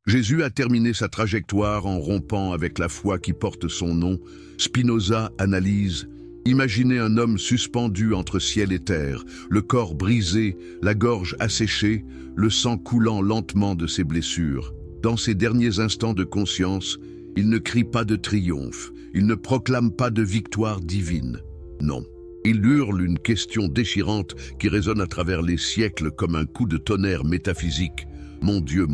Jésus a terminé sa trajectoire en rompant avec la foi qui porte son nom. Spinoza analyse: imaginez un homme suspendu entre ciel et terre, le corps brisé, la gorge asséchée, le sang coulant lentement de ses blessures. Dans ses derniers instants de conscience, il ne crie pas de triomphe, il ne proclame pas de victoire divine. Non, il hurle une question déchirante qui résonne à travers les siècles comme un coup de tonnerre métaphysique. Mon Dieu,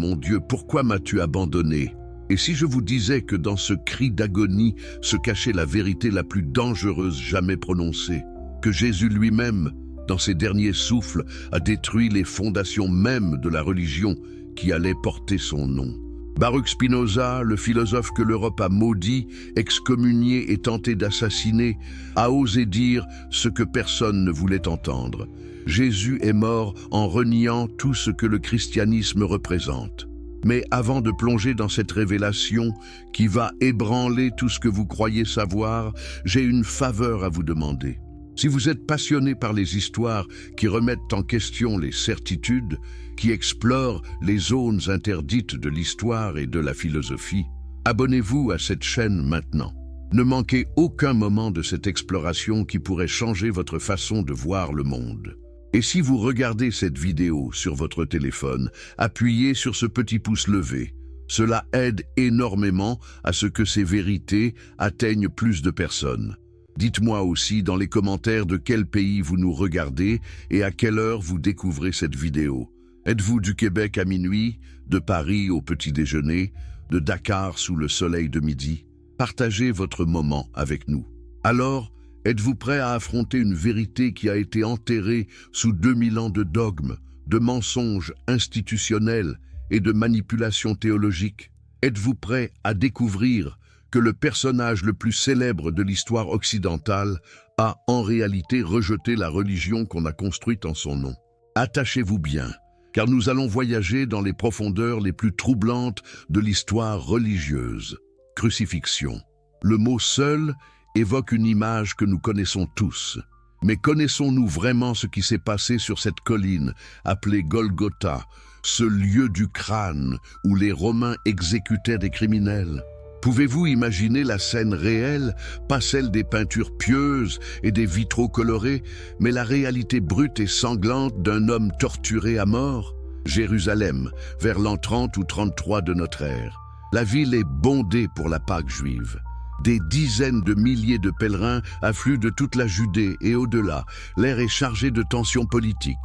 pourquoi m'as-tu abandonné ? Et si je vous disais que dans ce cri d'agonie se cachait la vérité la plus dangereuse jamais prononcée, que Jésus lui-même, dans ses derniers souffles, a détruit les fondations mêmes de la religion qui allait porter son nom. Baruch Spinoza, le philosophe que l'Europe a maudit, excommunié et tenté d'assassiner, a osé dire ce que personne ne voulait entendre. Jésus est mort en reniant tout ce que le christianisme représente. Mais avant de plonger dans cette révélation qui va ébranler tout ce que vous croyez savoir, j'ai une faveur à vous demander. Si vous êtes passionné par les histoires qui remettent en question les certitudes, qui explorent les zones interdites de l'histoire et de la philosophie, abonnez-vous à cette chaîne maintenant. Ne manquez aucun moment de cette exploration qui pourrait changer votre façon de voir le monde. Et si vous regardez cette vidéo sur votre téléphone, appuyez sur ce petit pouce levé. Cela aide énormément à ce que ces vérités atteignent plus de personnes. Dites-moi aussi dans les commentaires de quel pays vous nous regardez et à quelle heure vous découvrez cette vidéo. Êtes-vous du Québec à minuit, de Paris au petit déjeuner, de Dakar sous le soleil de midi? Partagez votre moment avec nous. Alors, êtes-vous prêt à affronter une vérité qui a été enterrée sous 2000 ans de dogmes, de mensonges institutionnels et de manipulations théologiques? Êtes-vous prêt à découvrir que le personnage le plus célèbre de l'histoire occidentale a en réalité rejeté la religion qu'on a construite en son nom? Attachez-vous bien, car nous allons voyager dans les profondeurs les plus troublantes de l'histoire religieuse. Crucifixion. Le mot seul évoque une image que nous connaissons tous. Mais connaissons-nous vraiment ce qui s'est passé sur cette colline appelée Golgotha, ce lieu du crâne où les Romains exécutaient des criminels? Pouvez-vous imaginer la scène réelle, pas celle des peintures pieuses et des vitraux colorés, mais la réalité brute et sanglante d'un homme torturé à mort? Jérusalem, vers l'an 30 ou 33 de notre ère. La ville est bondée pour la Pâque juive. Des dizaines de milliers de pèlerins affluent de toute la Judée et au-delà. L'air est chargé de tensions politiques.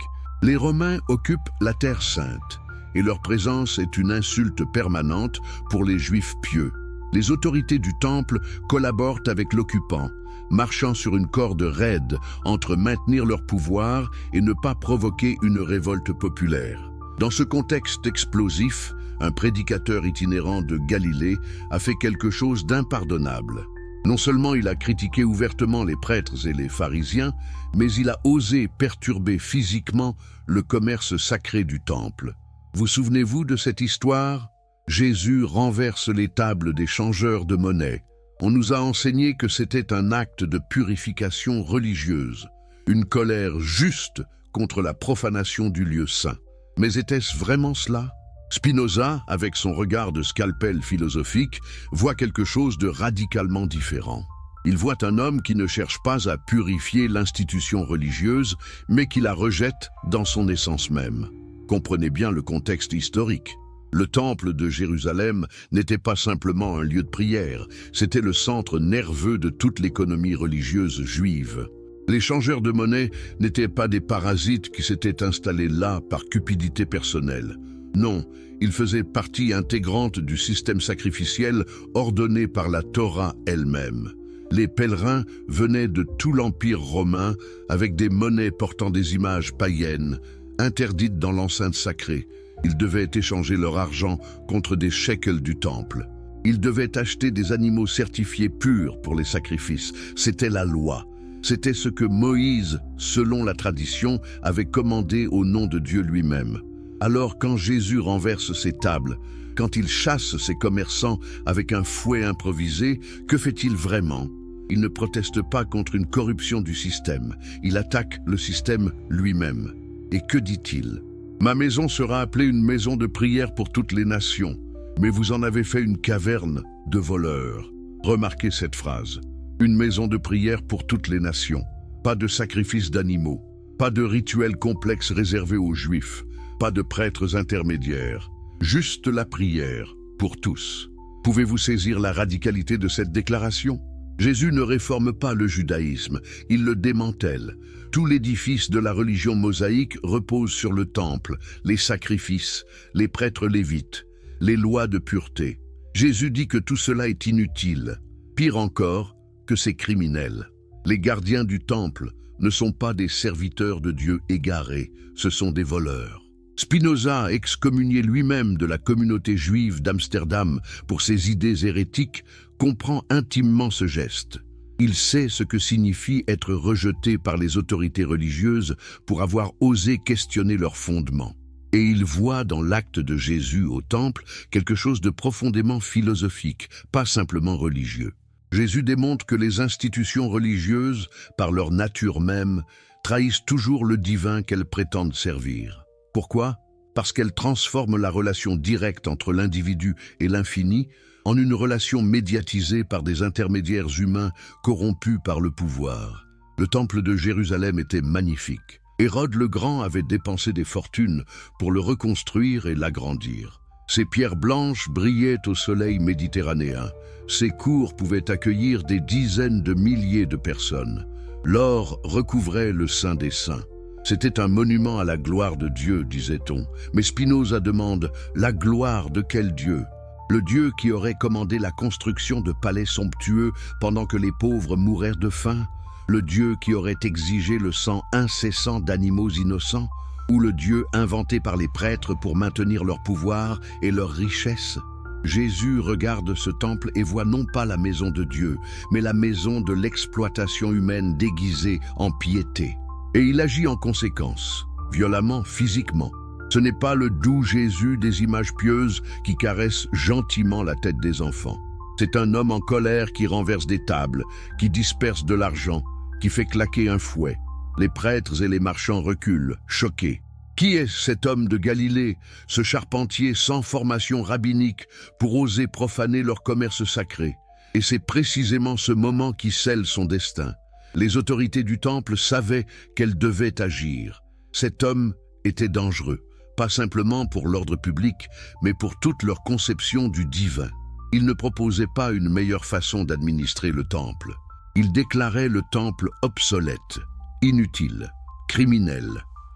Les Romains occupent la Terre sainte, et leur présence est une insulte permanente pour les Juifs pieux. Les autorités du temple collaborent avec l'occupant, marchant sur une corde raide entre maintenir leur pouvoir et ne pas provoquer une révolte populaire. Dans ce contexte explosif, un prédicateur itinérant de Galilée a fait quelque chose d'impardonnable. Non seulement il a critiqué ouvertement les prêtres et les pharisiens, mais il a osé perturber physiquement le commerce sacré du temple. Vous souvenez-vous de cette histoire ? Jésus renverse les tables des changeurs de monnaie. On nous a enseigné que c'était un acte de purification religieuse, une colère juste contre la profanation du lieu saint. Mais était-ce vraiment cela ? Spinoza, avec son regard de scalpel philosophique, voit quelque chose de radicalement différent. Il voit un homme qui ne cherche pas à purifier l'institution religieuse, mais qui la rejette dans son essence même. Comprenez bien le contexte historique. Le temple de Jérusalem n'était pas simplement un lieu de prière, c'était le centre nerveux de toute l'économie religieuse juive. Les changeurs de monnaie n'étaient pas des parasites qui s'étaient installés là par cupidité personnelle. Non, ils faisaient partie intégrante du système sacrificiel ordonné par la Torah elle-même. Les pèlerins venaient de tout l'Empire romain avec des monnaies portant des images païennes, interdites dans l'enceinte sacrée. Ils devaient échanger leur argent contre des shekels du temple. Ils devaient acheter des animaux certifiés purs pour les sacrifices. C'était la loi. C'était ce que Moïse, selon la tradition, avait commandé au nom de Dieu lui-même. Alors quand Jésus renverse ses tables, quand il chasse ses commerçants avec un fouet improvisé, que fait-il vraiment? Il ne proteste pas contre une corruption du système. Il attaque le système lui-même. Et que dit-il? « Ma maison sera appelée une maison de prière pour toutes les nations. mais vous en avez fait une caverne de voleurs. Remarquez cette phrase. Une maison de prière pour toutes les nations. Pas de sacrifice d'animaux. Pas de rituels complexes réservés aux Juifs. Pas de prêtres intermédiaires. Juste la prière pour tous. Pouvez-vous saisir la radicalité de cette déclaration? Jésus ne réforme pas le judaïsme, il le démantèle. Tout l'édifice de la religion mosaïque repose sur le temple, les sacrifices, les prêtres lévites, les lois de pureté. Jésus dit que tout cela est inutile. Pire encore, que c'est criminel. Les gardiens du temple ne sont pas des serviteurs de Dieu égarés, ce sont des voleurs. Spinoza, excommunié lui-même de la communauté juive d'Amsterdam pour ses idées hérétiques, comprend intimement ce geste. Il sait ce que signifie être rejeté par les autorités religieuses pour avoir osé questionner leurs fondements. Et il voit dans l'acte de Jésus au temple quelque chose de profondément philosophique, pas simplement religieux. Jésus démontre que les institutions religieuses, par leur nature même, trahissent toujours le divin qu'elles prétendent servir. Pourquoi? Parce qu'elles transforment la relation directe entre l'individu et l'infini en une relation médiatisée par des intermédiaires humains corrompus par le pouvoir. Le temple de Jérusalem était magnifique. Hérode le Grand avait dépensé des fortunes pour le reconstruire et l'agrandir. Ses pierres blanches brillaient au soleil méditerranéen. Ses cours pouvaient accueillir des dizaines de milliers de personnes. L'or recouvrait le Saint des Saints. C'était un monument à la gloire de Dieu, disait-on. Mais Spinoza demande, la gloire de quel Dieu? Le Dieu qui aurait commandé la construction de palais somptueux pendant que les pauvres mourraient de faim? Le Dieu qui aurait exigé le sang incessant d'animaux innocents? Ou le Dieu inventé par les prêtres pour maintenir leur pouvoir et leur richesse? Jésus regarde ce temple et voit non pas la maison de Dieu, mais la maison de l'exploitation humaine déguisée en piété. Et il agit en conséquence, violemment, physiquement. Ce n'est pas le doux Jésus des images pieuses qui caresse gentiment la tête des enfants. C'est un homme en colère qui renverse des tables, qui disperse de l'argent, qui fait claquer un fouet. Les prêtres et les marchands reculent, choqués. Qui est cet homme de Galilée, ce charpentier sans formation rabbinique, pour oser profaner leur commerce sacré? Et c'est précisément ce moment qui scelle son destin. Les autorités du temple savaient qu'elles devaient agir. Cet homme était dangereux, pas simplement pour l'ordre public, mais pour toute leur conception du divin. Il ne proposait pas une meilleure façon d'administrer le temple. Il déclarait le temple obsolète, inutile, criminel.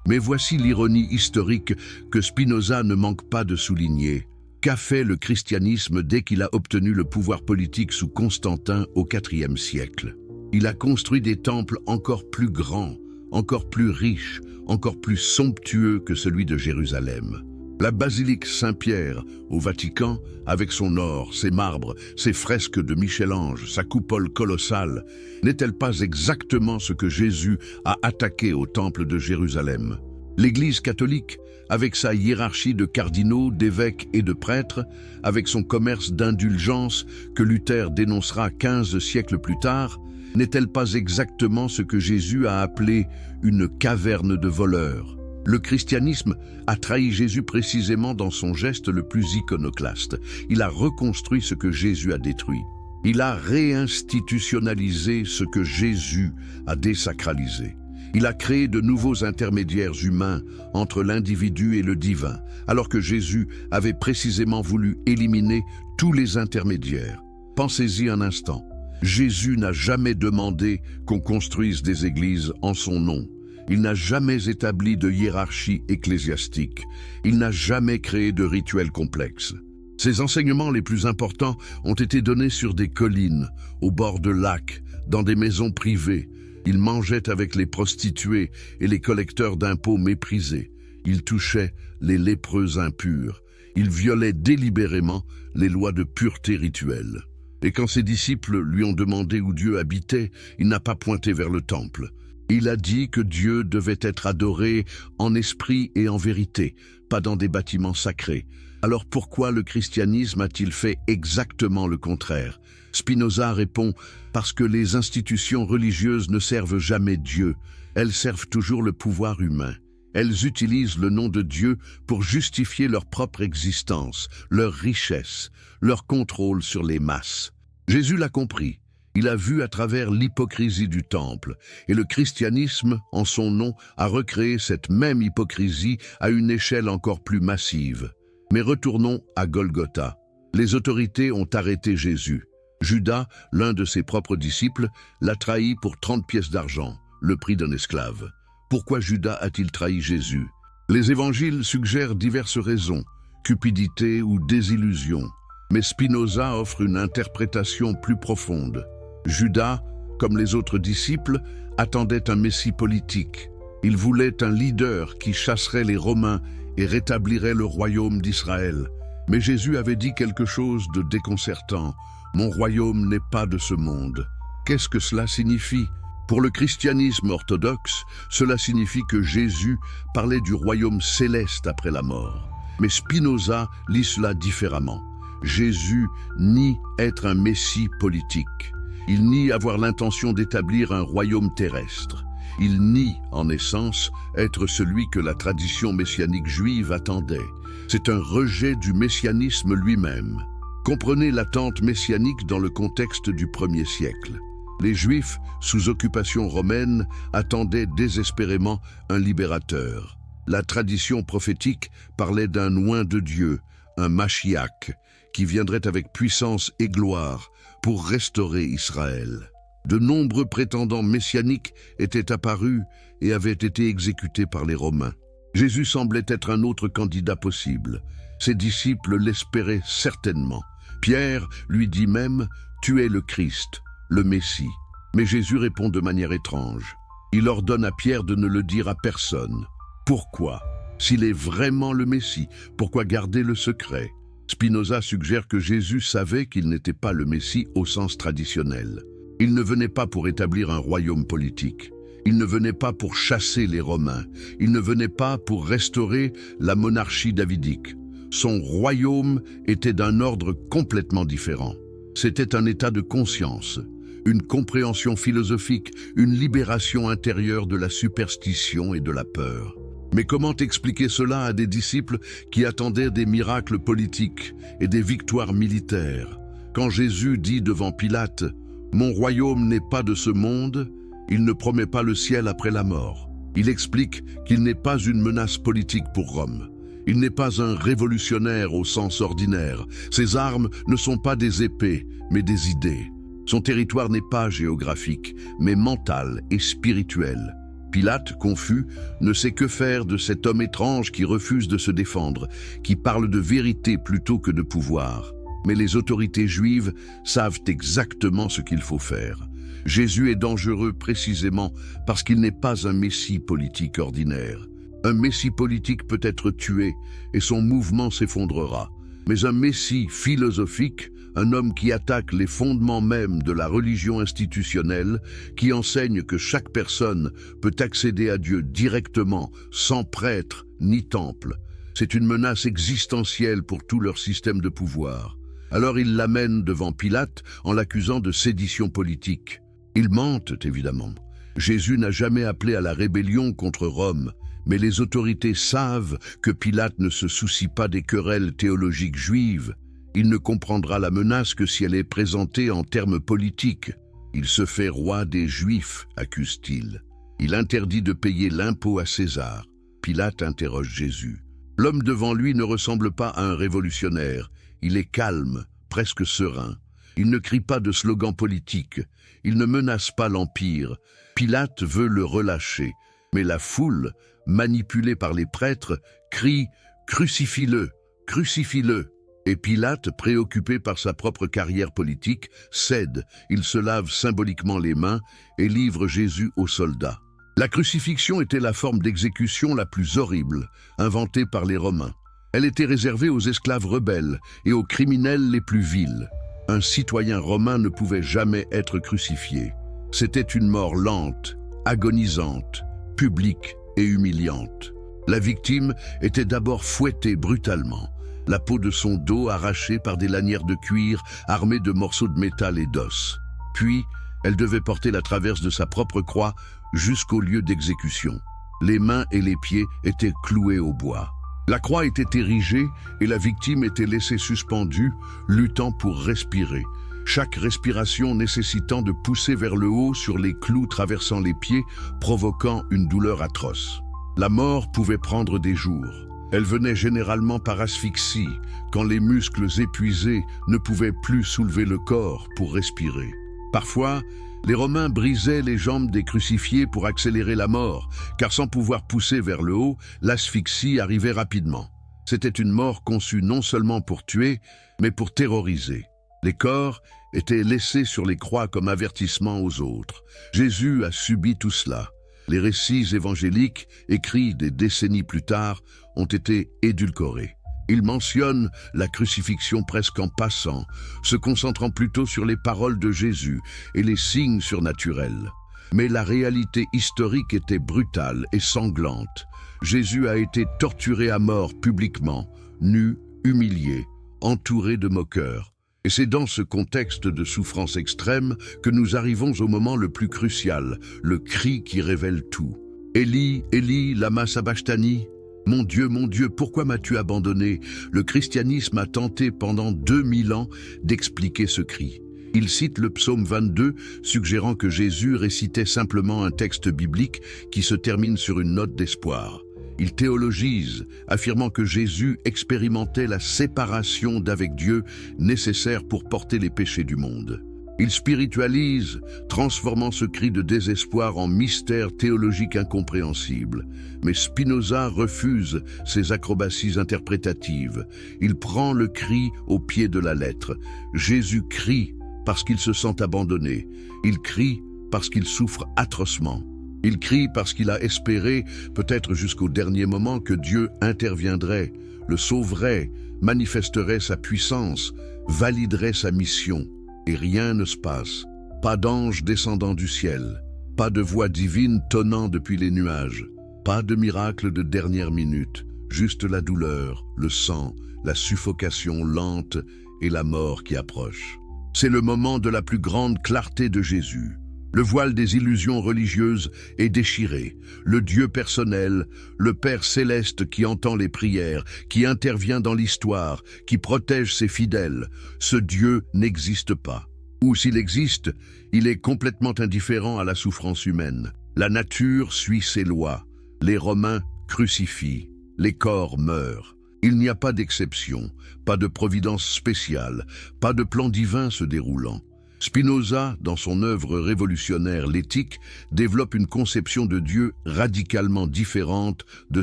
Mais voici l'ironie historique que Spinoza ne manque pas de souligner. Qu'a fait le christianisme dès qu'il a obtenu le pouvoir politique sous Constantin au IVe siècle? Il a construit des temples encore plus grands, encore plus riches, encore plus somptueux que celui de Jérusalem. La basilique Saint-Pierre au Vatican, avec son or, ses marbres, ses fresques de Michel-Ange, sa coupole colossale, n'est-elle pas exactement ce que Jésus a attaqué au temple de Jérusalem? L'Église catholique, avec sa hiérarchie de cardinaux, d'évêques et de prêtres, avec son commerce d'indulgence que Luther dénoncera 15 siècles plus tard, n'est-elle pas exactement ce que Jésus a appelé une caverne de voleurs? Le christianisme a trahi Jésus précisément dans son geste le plus iconoclaste. Il a reconstruit ce que Jésus a détruit. Il a réinstitutionnalisé ce que Jésus a désacralisé. Il a créé de nouveaux intermédiaires humains entre l'individu et le divin, alors que Jésus avait précisément voulu éliminer tous les intermédiaires. Pensez-y un instant. Jésus n'a jamais demandé qu'on construise des églises en son nom. Il n'a jamais établi de hiérarchie ecclésiastique. Il n'a jamais créé de rituels complexes. Ses enseignements les plus importants ont été donnés sur des collines, au bord de lacs, dans des maisons privées. Il mangeait avec les prostituées et les collecteurs d'impôts méprisés. Il touchait les lépreux impurs. Il violait délibérément les lois de pureté rituelle. Et quand ses disciples lui ont demandé où Dieu habitait, il n'a pas pointé vers le temple. Il a dit que Dieu devait être adoré en esprit et en vérité, pas dans des bâtiments sacrés. Alors pourquoi le christianisme a-t-il fait exactement le contraire? Spinoza répond « Parce que les institutions religieuses ne servent jamais Dieu, elles servent toujours le pouvoir humain. Elles utilisent le nom de Dieu pour justifier leur propre existence, leur richesse, leur contrôle sur les masses. Jésus l'a compris. Il a vu à travers l'hypocrisie du temple, et le christianisme, en son nom, a recréé cette même hypocrisie à une échelle encore plus massive. Mais retournons à Golgotha. Les autorités ont arrêté Jésus. Judas, l'un de ses propres disciples, l'a trahi pour 30 pièces d'argent, le prix d'un esclave. Pourquoi Judas a-t-il trahi Jésus? Les évangiles suggèrent diverses raisons, cupidité ou désillusion. Mais Spinoza offre une interprétation plus profonde. Judas, comme les autres disciples, attendait un messie politique. Il voulait un leader qui chasserait les Romains et rétablirait le royaume d'Israël. Mais Jésus avait dit quelque chose de déconcertant. « Mon royaume n'est pas de ce monde ». Qu'est-ce que cela signifie? Pour le christianisme orthodoxe, cela signifie que Jésus parlait du royaume céleste après la mort. Mais Spinoza lit cela différemment. Jésus nie être un messie politique. Il nie avoir l'intention d'établir un royaume terrestre. Il nie, en essence, être celui que la tradition messianique juive attendait. C'est un rejet du messianisme lui-même. Comprenez l'attente messianique dans le contexte du 1er siècle. Les Juifs, sous occupation romaine, attendaient désespérément un libérateur. La tradition prophétique parlait d'un oint de Dieu, un Mashiach, qui viendrait avec puissance et gloire pour restaurer Israël. De nombreux prétendants messianiques étaient apparus et avaient été exécutés par les Romains. Jésus semblait être un autre candidat possible. Ses disciples l'espéraient certainement. Pierre lui dit même « Tu es le Christ ». Le Messie. Mais Jésus répond de manière étrange. Il ordonne à Pierre de ne le dire à personne. Pourquoi? S'il est vraiment le Messie, pourquoi garder le secret? Spinoza suggère que Jésus savait qu'il n'était pas le Messie au sens traditionnel. Il ne venait pas pour établir un royaume politique. Il ne venait pas pour chasser les Romains. Il ne venait pas pour restaurer la monarchie davidique. Son royaume était d'un ordre complètement différent. C'était un état de conscience, une compréhension philosophique, une libération intérieure de la superstition et de la peur. Mais comment expliquer cela à des disciples qui attendaient des miracles politiques et des victoires militaires? Quand Jésus dit devant Pilate « Mon royaume n'est pas de ce monde », il ne promet pas le ciel après la mort. Il explique qu'il n'est pas une menace politique pour Rome. Il n'est pas un révolutionnaire au sens ordinaire. Ses armes ne sont pas des épées, mais des idées. Son territoire n'est pas géographique, mais mental et spirituel. Pilate, confus, ne sait que faire de cet homme étrange qui refuse de se défendre, qui parle de vérité plutôt que de pouvoir. Mais les autorités juives savent exactement ce qu'il faut faire. Jésus est dangereux précisément parce qu'il n'est pas un messie politique ordinaire. Un messie politique peut être tué et son mouvement s'effondrera. Mais un messie philosophique, un homme qui attaque les fondements mêmes de la religion institutionnelle, qui enseigne que chaque personne peut accéder à Dieu directement, sans prêtre ni temple, c'est une menace existentielle pour tout leur système de pouvoir. Alors il l'amène devant Pilate en l'accusant de sédition politique. Ils mentent, évidemment. Jésus n'a jamais appelé à la rébellion contre Rome, mais les autorités savent que Pilate ne se soucie pas des querelles théologiques juives. Il ne comprendra la menace que si elle est présentée en termes politiques. Il se fait roi des Juifs, accuse-t-il. Il interdit de payer l'impôt à César. Pilate interroge Jésus. L'homme devant lui ne ressemble pas à un révolutionnaire. Il est calme, presque serein. Il ne crie pas de slogan politique. Il ne menace pas l'Empire. Pilate veut le relâcher. Mais la foule, manipulée par les prêtres, crie « Crucifie-le, crucifie-le ». Et Pilate, préoccupé par sa propre carrière politique, cède. Il se lave symboliquement les mains et livre Jésus aux soldats. La crucifixion était la forme d'exécution la plus horrible, inventée par les Romains. Elle était réservée aux esclaves rebelles et aux criminels les plus vils. Un citoyen romain ne pouvait jamais être crucifié. C'était une mort lente, agonisante, publique et humiliante. La victime était d'abord fouettée brutalement, la peau de son dos arrachée par des lanières de cuir armées de morceaux de métal et d'os. Puis, elle devait porter la traverse de sa propre croix jusqu'au lieu d'exécution. Les mains et les pieds étaient cloués au bois. La croix était érigée et la victime était laissée suspendue, luttant pour respirer. Chaque respiration nécessitant de pousser vers le haut sur les clous traversant les pieds, provoquant une douleur atroce. La mort pouvait prendre des jours. Elle venait généralement par asphyxie, quand les muscles épuisés ne pouvaient plus soulever le corps pour respirer. Parfois, les Romains brisaient les jambes des crucifiés pour accélérer la mort, car sans pouvoir pousser vers le haut, l'asphyxie arrivait rapidement. C'était une mort conçue non seulement pour tuer, mais pour terroriser. Les corps étaient laissés sur les croix comme avertissement aux autres. Jésus a subi tout cela. Les récits évangéliques, écrits des décennies plus tard, ont été édulcorés. Ils mentionnent la crucifixion presque en passant, se concentrant plutôt sur les paroles de Jésus et les signes surnaturels. Mais la réalité historique était brutale et sanglante. Jésus a été torturé à mort publiquement, nu, humilié, entouré de moqueurs. Et c'est dans ce contexte de souffrance extrême que nous arrivons au moment le plus crucial, le cri qui révèle tout. « Élie, Élie, lama sabachthani » ? Mon Dieu, pourquoi m'as-tu abandonné » Le christianisme a tenté pendant 2000 ans d'expliquer ce cri. Il cite le psaume 22, suggérant que Jésus récitait simplement un texte biblique qui se termine sur une note d'espoir. Il théologise, affirmant que Jésus expérimentait la séparation d'avec Dieu nécessaire pour porter les péchés du monde. Il spiritualise, transformant ce cri de désespoir en mystère théologique incompréhensible. Mais Spinoza refuse ces acrobaties interprétatives. Il prend le cri au pied de la lettre. Jésus crie parce qu'il se sent abandonné. Il crie parce qu'il souffre atrocement. Il crie parce qu'il a espéré, peut-être jusqu'au dernier moment, que Dieu interviendrait, le sauverait, manifesterait sa puissance, validerait sa mission. Et rien ne se passe. Pas d'ange descendant du ciel, pas de voix divine tonnant depuis les nuages, pas de miracle de dernière minute, juste la douleur, le sang, la suffocation lente et la mort qui approche. C'est le moment de la plus grande clarté de Jésus. Le voile des illusions religieuses est déchiré. Le Dieu personnel, le Père céleste qui entend les prières, qui intervient dans l'histoire, qui protège ses fidèles, ce Dieu n'existe pas. Ou s'il existe, il est complètement indifférent à la souffrance humaine. La nature suit ses lois. Les Romains crucifient. Les corps meurent. Il n'y a pas d'exception, pas de providence spéciale, pas de plan divin se déroulant. Spinoza, dans son œuvre révolutionnaire L'éthique, développe une conception de Dieu radicalement différente de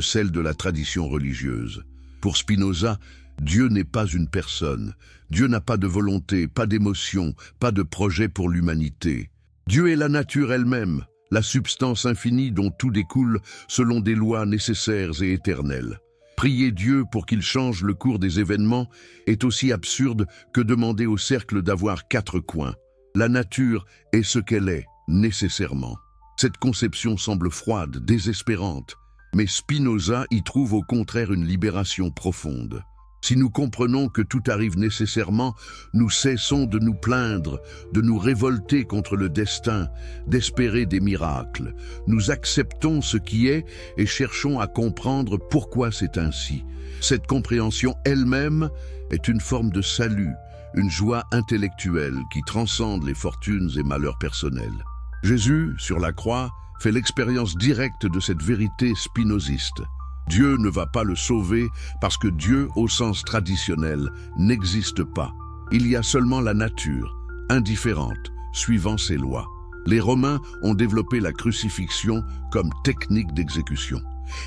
celle de la tradition religieuse. Pour Spinoza, Dieu n'est pas une personne. Dieu n'a pas de volonté, pas d'émotion, pas de projet pour l'humanité. Dieu est la nature elle-même, la substance infinie dont tout découle selon des lois nécessaires et éternelles. Prier Dieu pour qu'il change le cours des événements est aussi absurde que demander au cercle d'avoir 4 coins. La nature est ce qu'elle est, nécessairement. Cette conception semble froide, désespérante, mais Spinoza y trouve au contraire une libération profonde. Si nous comprenons que tout arrive nécessairement, nous cessons de nous plaindre, de nous révolter contre le destin, d'espérer des miracles. Nous acceptons ce qui est et cherchons à comprendre pourquoi c'est ainsi. Cette compréhension elle-même est une forme de salut, une joie intellectuelle qui transcende les fortunes et malheurs personnels. Jésus, sur la croix, fait l'expérience directe de cette vérité spinoziste. Dieu ne va pas le sauver parce que Dieu, au sens traditionnel, n'existe pas. Il y a seulement la nature, indifférente, suivant ses lois. Les Romains ont développé la crucifixion comme technique d'exécution.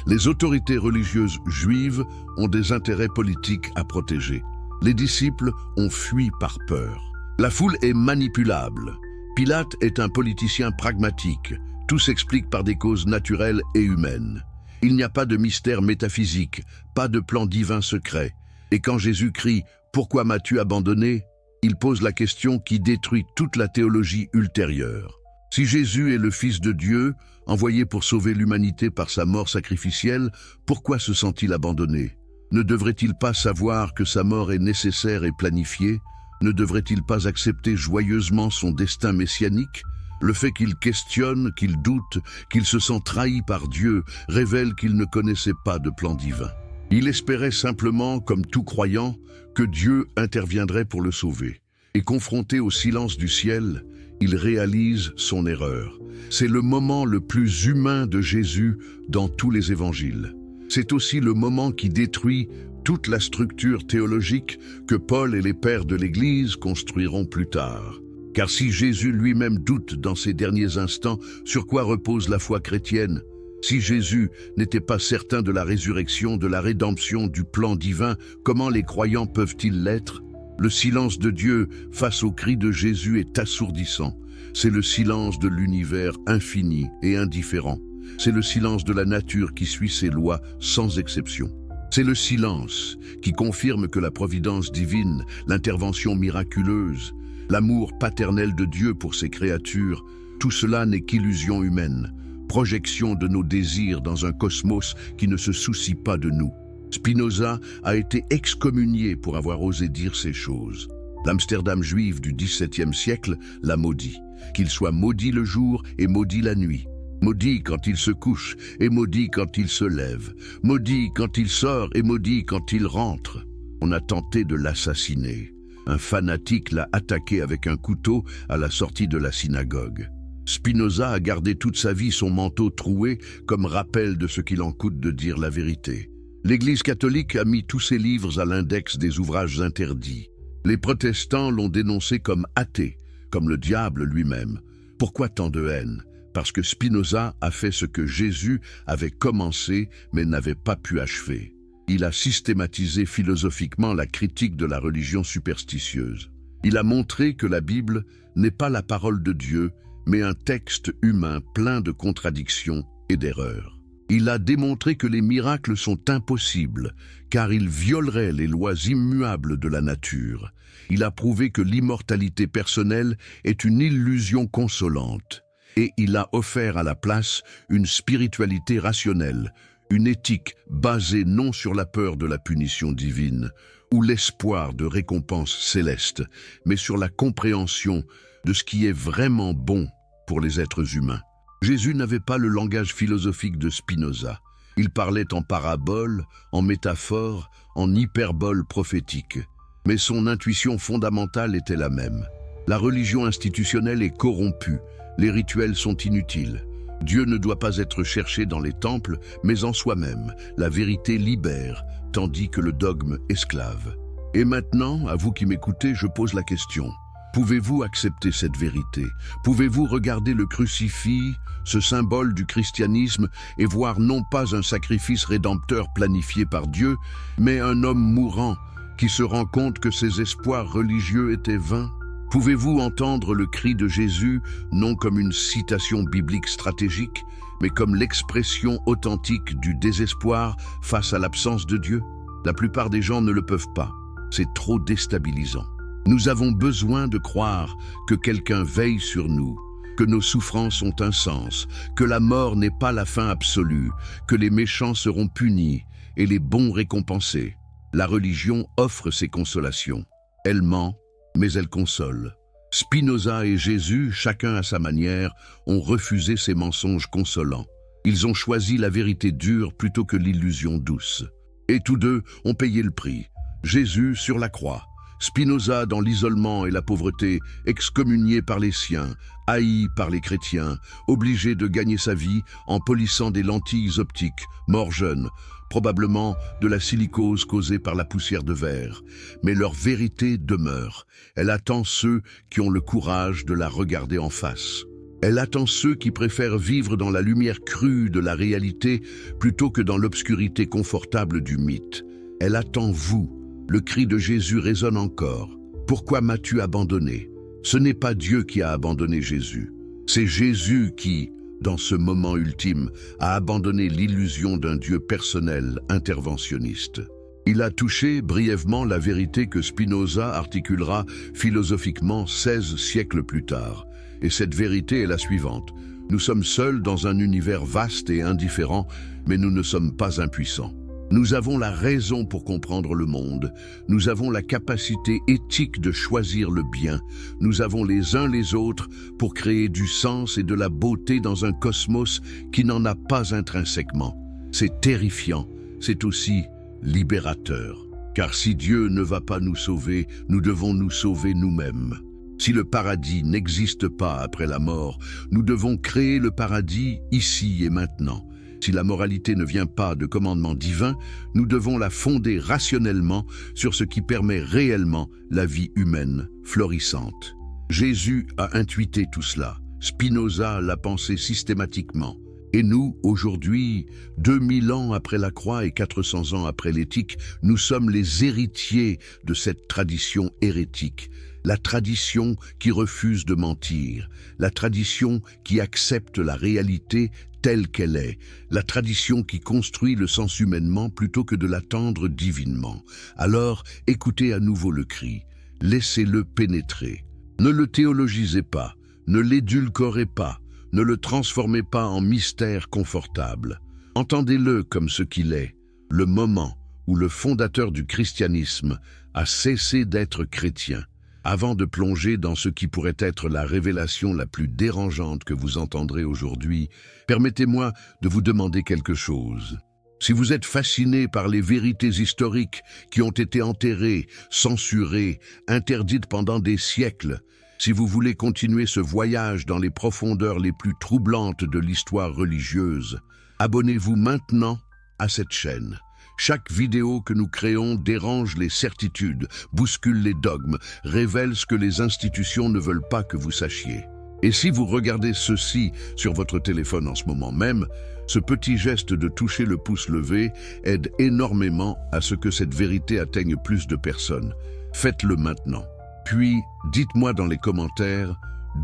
Les autorités religieuses juives ont des intérêts politiques à protéger. Les disciples ont fui par peur. La foule est manipulable. Pilate est un politicien pragmatique. Tout s'explique par des causes naturelles et humaines. Il n'y a pas de mystère métaphysique, pas de plan divin secret. Et quand Jésus crie « Pourquoi m'as-tu abandonné ?», il pose la question qui détruit toute la théologie ultérieure. Si Jésus est le Fils de Dieu, envoyé pour sauver l'humanité par sa mort sacrificielle, pourquoi se sent-il abandonné ? Ne devrait-il pas savoir que sa mort est nécessaire et planifiée ? Ne devrait-il pas accepter joyeusement son destin messianique ? Le fait qu'il questionne, qu'il doute, qu'il se sent trahi par Dieu, révèle qu'il ne connaissait pas de plan divin. Il espérait simplement, comme tout croyant, que Dieu interviendrait pour le sauver. Et confronté au silence du ciel, il réalise son erreur. C'est le moment le plus humain de Jésus dans tous les évangiles. C'est aussi le moment qui détruit toute la structure théologique que Paul et les pères de l'Église construiront plus tard. Car si Jésus lui-même doute dans ces derniers instants, sur quoi repose la foi chrétienne? Si Jésus n'était pas certain de la résurrection, de la rédemption, du plan divin, comment les croyants peuvent-ils l'être? Le silence de Dieu face au cri de Jésus est assourdissant. C'est le silence de l'univers infini et indifférent. C'est le silence de la nature qui suit ses lois sans exception. C'est le silence qui confirme que la providence divine, l'intervention miraculeuse, l'amour paternel de Dieu pour ses créatures, tout cela n'est qu'illusion humaine, projection de nos désirs dans un cosmos qui ne se soucie pas de nous. Spinoza a été excommunié pour avoir osé dire ces choses. L'Amsterdam juif du XVIIe siècle l'a maudit, qu'il soit maudit le jour et maudit la nuit. Maudit quand il se couche et maudit quand il se lève. Maudit quand il sort et maudit quand il rentre. On a tenté de l'assassiner. Un fanatique l'a attaqué avec un couteau à la sortie de la synagogue. Spinoza a gardé toute sa vie son manteau troué comme rappel de ce qu'il en coûte de dire la vérité. L'Église catholique a mis tous ses livres à l'index des ouvrages interdits. Les protestants l'ont dénoncé comme athée, comme le diable lui-même. Pourquoi tant de haine? Parce que Spinoza a fait ce que Jésus avait commencé mais n'avait pas pu achever. Il a systématisé philosophiquement la critique de la religion superstitieuse. Il a montré que la Bible n'est pas la parole de Dieu, mais un texte humain plein de contradictions et d'erreurs. Il a démontré que les miracles sont impossibles, car ils violeraient les lois immuables de la nature. Il a prouvé que l'immortalité personnelle est une illusion consolante. Et il a offert à la place une spiritualité rationnelle, une éthique basée non sur la peur de la punition divine ou l'espoir de récompenses célestes, mais sur la compréhension de ce qui est vraiment bon pour les êtres humains. Jésus n'avait pas le langage philosophique de Spinoza. Il parlait en paraboles, en métaphores, en hyperboles prophétiques. Mais son intuition fondamentale était la même. La religion institutionnelle est corrompue, les rituels sont inutiles. Dieu ne doit pas être cherché dans les temples, mais en soi-même. La vérité libère, tandis que le dogme esclave. Et maintenant, à vous qui m'écoutez, je pose la question. Pouvez-vous accepter cette vérité? Pouvez-vous regarder le crucifix, ce symbole du christianisme, et voir non pas un sacrifice rédempteur planifié par Dieu, mais un homme mourant qui se rend compte que ses espoirs religieux étaient vains? Pouvez-vous entendre le cri de Jésus, non comme une citation biblique stratégique, mais comme l'expression authentique du désespoir face à l'absence de Dieu? La plupart des gens ne le peuvent pas. C'est trop déstabilisant. Nous avons besoin de croire que quelqu'un veille sur nous, que nos souffrances ont un sens, que la mort n'est pas la fin absolue, que les méchants seront punis et les bons récompensés. La religion offre ces consolations. Elle ment, mais elle console. Spinoza et Jésus, chacun à sa manière, ont refusé ces mensonges consolants. Ils ont choisi la vérité dure plutôt que l'illusion douce. Et tous deux ont payé le prix. Jésus sur la croix, Spinoza dans l'isolement et la pauvreté, excommunié par les siens, haï par les chrétiens, obligé de gagner sa vie en polissant des lentilles optiques, mort jeune, probablement de la silicose causée par la poussière de verre. Mais leur vérité demeure. Elle attend ceux qui ont le courage de la regarder en face. Elle attend ceux qui préfèrent vivre dans la lumière crue de la réalité plutôt que dans l'obscurité confortable du mythe. Elle attend vous. Le cri de Jésus résonne encore. Pourquoi m'as-tu abandonné? Ce n'est pas Dieu qui a abandonné Jésus. C'est Jésus qui, dans ce moment ultime, a abandonné l'illusion d'un Dieu personnel, interventionniste. Il a touché brièvement la vérité que Spinoza articulera philosophiquement 16 siècles plus tard. Et cette vérité est la suivante. Nous sommes seuls dans un univers vaste et indifférent, mais nous ne sommes pas impuissants. Nous avons la raison pour comprendre le monde. Nous avons la capacité éthique de choisir le bien. Nous avons les uns les autres pour créer du sens et de la beauté dans un cosmos qui n'en a pas intrinsèquement. C'est terrifiant, c'est aussi libérateur. Car si Dieu ne va pas nous sauver, nous devons nous sauver nous-mêmes. Si le paradis n'existe pas après la mort, nous devons créer le paradis ici et maintenant. Si la moralité ne vient pas de commandement divin, nous devons la fonder rationnellement sur ce qui permet réellement la vie humaine florissante. Jésus a intuité tout cela. Spinoza l'a pensé systématiquement. Et nous, aujourd'hui, 2000 ans après la croix et 400 ans après l'éthique, nous sommes les héritiers de cette tradition hérétique. La tradition qui refuse de mentir, la tradition qui accepte la réalité telle qu'elle est, la tradition qui construit le sens humainement plutôt que de l'attendre divinement. Alors, écoutez à nouveau le cri, laissez-le pénétrer. Ne le théologisez pas, ne l'édulcorez pas, ne le transformez pas en mystère confortable. Entendez-le comme ce qu'il est, le moment où le fondateur du christianisme a cessé d'être chrétien. Avant de plonger dans ce qui pourrait être la révélation la plus dérangeante que vous entendrez aujourd'hui, permettez-moi de vous demander quelque chose. Si vous êtes fasciné par les vérités historiques qui ont été enterrées, censurées, interdites pendant des siècles, si vous voulez continuer ce voyage dans les profondeurs les plus troublantes de l'histoire religieuse, abonnez-vous maintenant à cette chaîne. Chaque vidéo que nous créons dérange les certitudes, bouscule les dogmes, révèle ce que les institutions ne veulent pas que vous sachiez. Et si vous regardez ceci sur votre téléphone en ce moment même, ce petit geste de toucher le pouce levé aide énormément à ce que cette vérité atteigne plus de personnes. Faites-le maintenant. Puis, dites-moi dans les commentaires,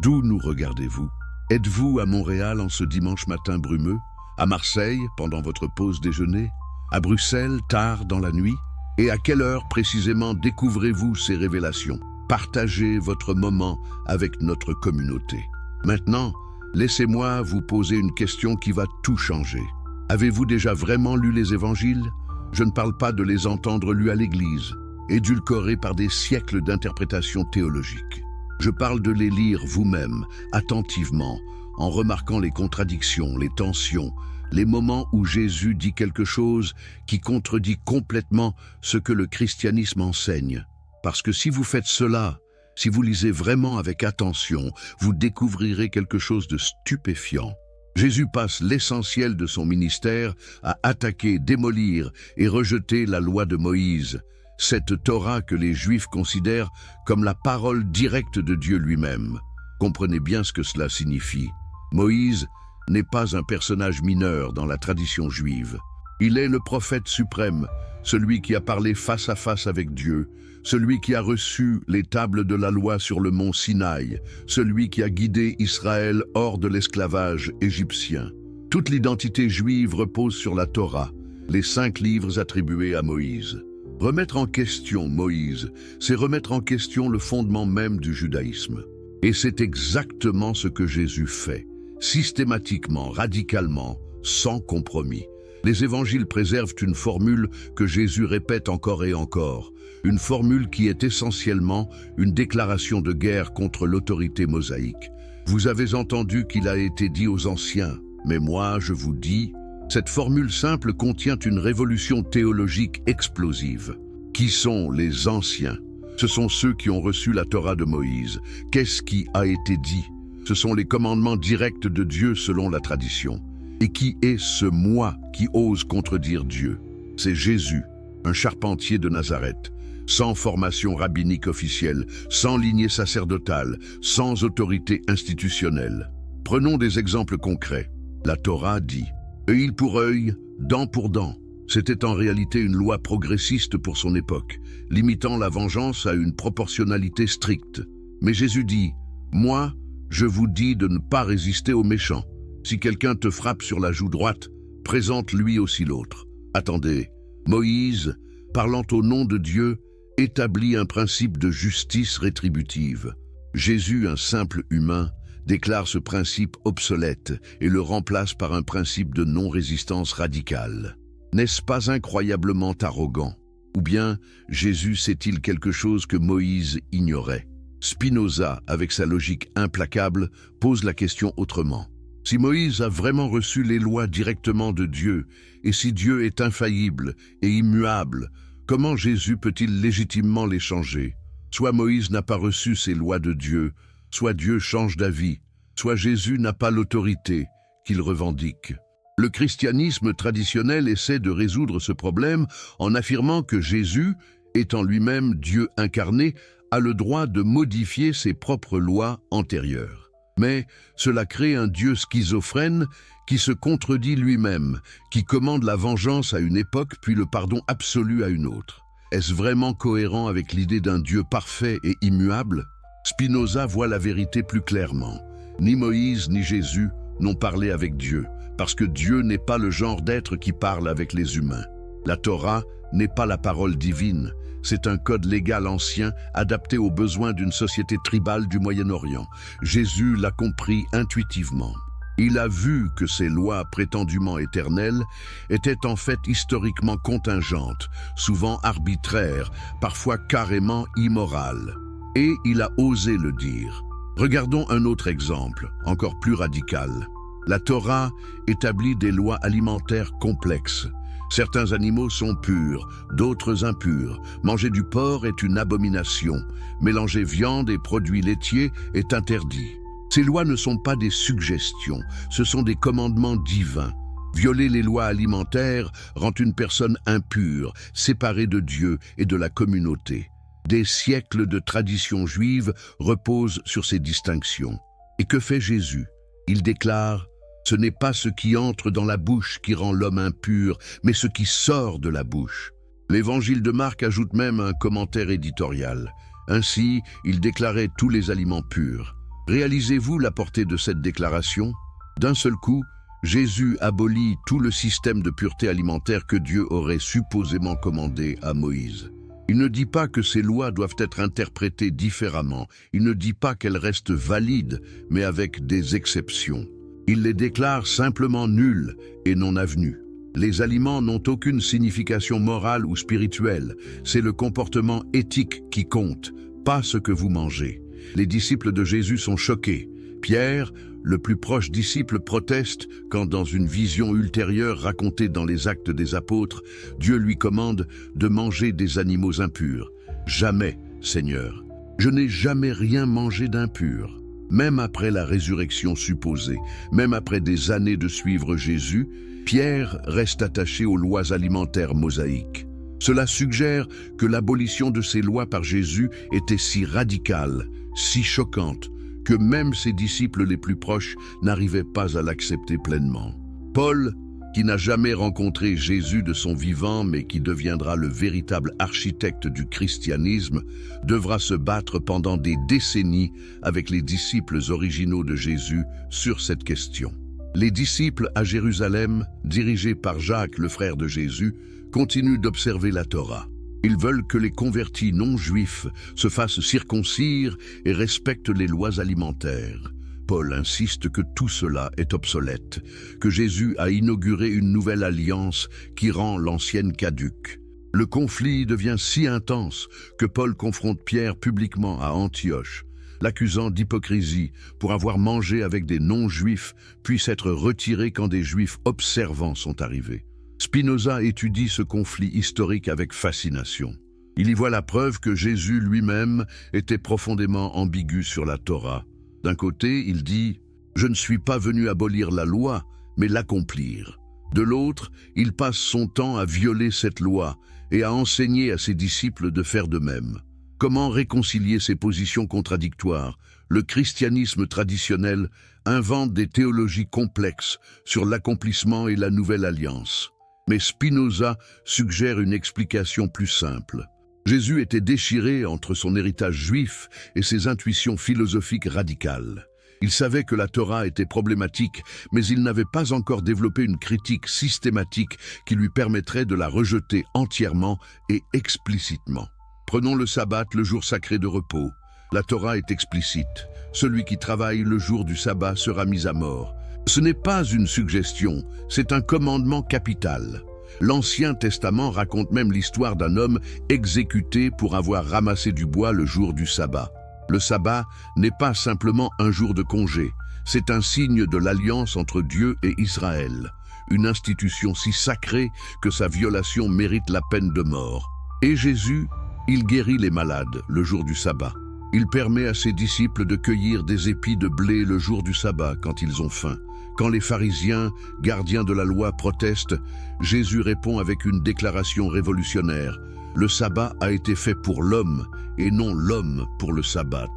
d'où nous regardez-vous? Êtes-vous à Montréal en ce dimanche matin brumeux? À Marseille, pendant votre pause déjeuner? À Bruxelles, tard dans la nuit? Et à quelle heure précisément découvrez-vous ces révélations? Partagez votre moment avec notre communauté. Maintenant, laissez-moi vous poser une question qui va tout changer. Avez-vous déjà vraiment lu les évangiles? Je ne parle pas de les entendre lus à l'église, édulcorés par des siècles d'interprétation théologique. Je parle de les lire vous-même, attentivement, en remarquant les contradictions, les tensions, les moments où Jésus dit quelque chose qui contredit complètement ce que le christianisme enseigne. Parce que si vous faites cela, si vous lisez vraiment avec attention, vous découvrirez quelque chose de stupéfiant. Jésus passe l'essentiel de son ministère à attaquer, démolir et rejeter la loi de Moïse, cette Torah que les Juifs considèrent comme la parole directe de Dieu lui-même. Comprenez bien ce que cela signifie. Moïse n'est pas un personnage mineur dans la tradition juive. Il est le prophète suprême, celui qui a parlé face à face avec Dieu, celui qui a reçu les tables de la loi sur le mont Sinaï, celui qui a guidé Israël hors de l'esclavage égyptien. Toute l'identité juive repose sur la Torah, les 5 livres attribués à Moïse. Remettre en question Moïse, c'est remettre en question le fondement même du judaïsme. Et c'est exactement ce que Jésus fait. Systématiquement, radicalement, sans compromis. Les évangiles préservent une formule que Jésus répète encore et encore, une formule qui est essentiellement une déclaration de guerre contre l'autorité mosaïque. Vous avez entendu qu'il a été dit aux anciens, mais moi je vous dis, cette formule simple contient une révolution théologique explosive. Qui sont les anciens? Ce sont ceux qui ont reçu la Torah de Moïse. Qu'est-ce qui a été dit? Ce sont les commandements directs de Dieu selon la tradition. Et qui est ce moi qui ose contredire Dieu? C'est Jésus, un charpentier de Nazareth, sans formation rabbinique officielle, sans lignée sacerdotale, sans autorité institutionnelle. Prenons des exemples concrets. La Torah dit « œil pour œil, dent pour dent ». C'était en réalité une loi progressiste pour son époque, limitant la vengeance à une proportionnalité stricte. Mais Jésus dit « moi, je vous dis de ne pas résister aux méchants. Si quelqu'un te frappe sur la joue droite, présente lui aussi l'autre. » Attendez, Moïse, parlant au nom de Dieu, établit un principe de justice rétributive. Jésus, un simple humain, déclare ce principe obsolète et le remplace par un principe de non-résistance radicale. N'est-ce pas incroyablement arrogant? Ou bien Jésus sait-il quelque chose que Moïse ignorait? Spinoza, avec sa logique implacable, pose la question autrement. Si Moïse a vraiment reçu les lois directement de Dieu, et si Dieu est infaillible et immuable, comment Jésus peut-il légitimement les changer? Soit Moïse n'a pas reçu ces lois de Dieu, soit Dieu change d'avis, soit Jésus n'a pas l'autorité qu'il revendique. Le christianisme traditionnel essaie de résoudre ce problème en affirmant que Jésus, étant lui-même Dieu incarné, a le droit de modifier ses propres lois antérieures. Mais cela crée un Dieu schizophrène qui se contredit lui-même, qui commande la vengeance à une époque puis le pardon absolu à une autre. Est-ce vraiment cohérent avec l'idée d'un Dieu parfait et immuable? Spinoza voit la vérité plus clairement. Ni Moïse ni Jésus n'ont parlé avec Dieu, parce que Dieu n'est pas le genre d'être qui parle avec les humains. La Torah n'est pas la parole divine, c'est un code légal ancien adapté aux besoins d'une société tribale du Moyen-Orient. Jésus l'a compris intuitivement. Il a vu que ces lois prétendument éternelles étaient en fait historiquement contingentes, souvent arbitraires, parfois carrément immorales. Et il a osé le dire. Regardons un autre exemple, encore plus radical. La Torah établit des lois alimentaires complexes. Certains animaux sont purs, d'autres impurs. Manger du porc est une abomination. Mélanger viande et produits laitiers est interdit. Ces lois ne sont pas des suggestions, ce sont des commandements divins. Violer les lois alimentaires rend une personne impure, séparée de Dieu et de la communauté. Des siècles de tradition juive reposent sur ces distinctions. Et que fait Jésus? Il déclare: « Ce n'est pas ce qui entre dans la bouche qui rend l'homme impur, mais ce qui sort de la bouche. » L'évangile de Marc ajoute même un commentaire éditorial. Ainsi, il déclarait tous les aliments purs. Réalisez-vous la portée de cette déclaration? D'un seul coup, Jésus abolit tout le système de pureté alimentaire que Dieu aurait supposément commandé à Moïse. Il ne dit pas que ces lois doivent être interprétées différemment. Il ne dit pas qu'elles restent valides, mais avec des exceptions. Il les déclare simplement nulles et non avenues. Les aliments n'ont aucune signification morale ou spirituelle. C'est le comportement éthique qui compte, pas ce que vous mangez. Les disciples de Jésus sont choqués. Pierre, le plus proche disciple, proteste quand, dans une vision ultérieure racontée dans les Actes des Apôtres, Dieu lui commande de manger des animaux impurs. « Jamais, Seigneur, je n'ai jamais rien mangé d'impur. » Même après la résurrection supposée, même après des années de suivre Jésus, Pierre reste attaché aux lois alimentaires mosaïques. Cela suggère que l'abolition de ces lois par Jésus était si radicale, si choquante, que même ses disciples les plus proches n'arrivaient pas à l'accepter pleinement. Paul, qui n'a jamais rencontré Jésus de son vivant, mais qui deviendra le véritable architecte du christianisme, devra se battre pendant des décennies avec les disciples originaux de Jésus sur cette question. Les disciples à Jérusalem, dirigés par Jacques, le frère de Jésus, continuent d'observer la Torah. Ils veulent que les convertis non-juifs se fassent circoncire et respectent les lois alimentaires. Paul insiste que tout cela est obsolète, que Jésus a inauguré une nouvelle alliance qui rend l'ancienne caduque. Le conflit devient si intense que Paul confronte Pierre publiquement à Antioche, l'accusant d'hypocrisie pour avoir mangé avec des non-juifs, puis s'être retiré quand des juifs observants sont arrivés. Spinoza étudie ce conflit historique avec fascination. Il y voit la preuve que Jésus lui-même était profondément ambigu sur la Torah. D'un côté, il dit « Je ne suis pas venu abolir la loi, mais l'accomplir ». De l'autre, il passe son temps à violer cette loi et à enseigner à ses disciples de faire de même. Comment réconcilier ces positions contradictoires? Le christianisme traditionnel invente des théologies complexes sur l'accomplissement et la nouvelle alliance. Mais Spinoza suggère une explication plus simple. Jésus était déchiré entre son héritage juif et ses intuitions philosophiques radicales. Il savait que la Torah était problématique, mais il n'avait pas encore développé une critique systématique qui lui permettrait de la rejeter entièrement et explicitement. Prenons le sabbat, le jour sacré de repos. La Torah est explicite. Celui qui travaille le jour du sabbat sera mis à mort. Ce n'est pas une suggestion, c'est un commandement capital. L'Ancien Testament raconte même l'histoire d'un homme exécuté pour avoir ramassé du bois le jour du sabbat. Le sabbat n'est pas simplement un jour de congé, c'est un signe de l'alliance entre Dieu et Israël, une institution si sacrée que sa violation mérite la peine de mort. Et Jésus, il guérit les malades le jour du sabbat. Il permet à ses disciples de cueillir des épis de blé le jour du sabbat quand ils ont faim. Quand les pharisiens, gardiens de la loi, protestent, Jésus répond avec une déclaration révolutionnaire. Le sabbat a été fait pour l'homme et non l'homme pour le sabbat.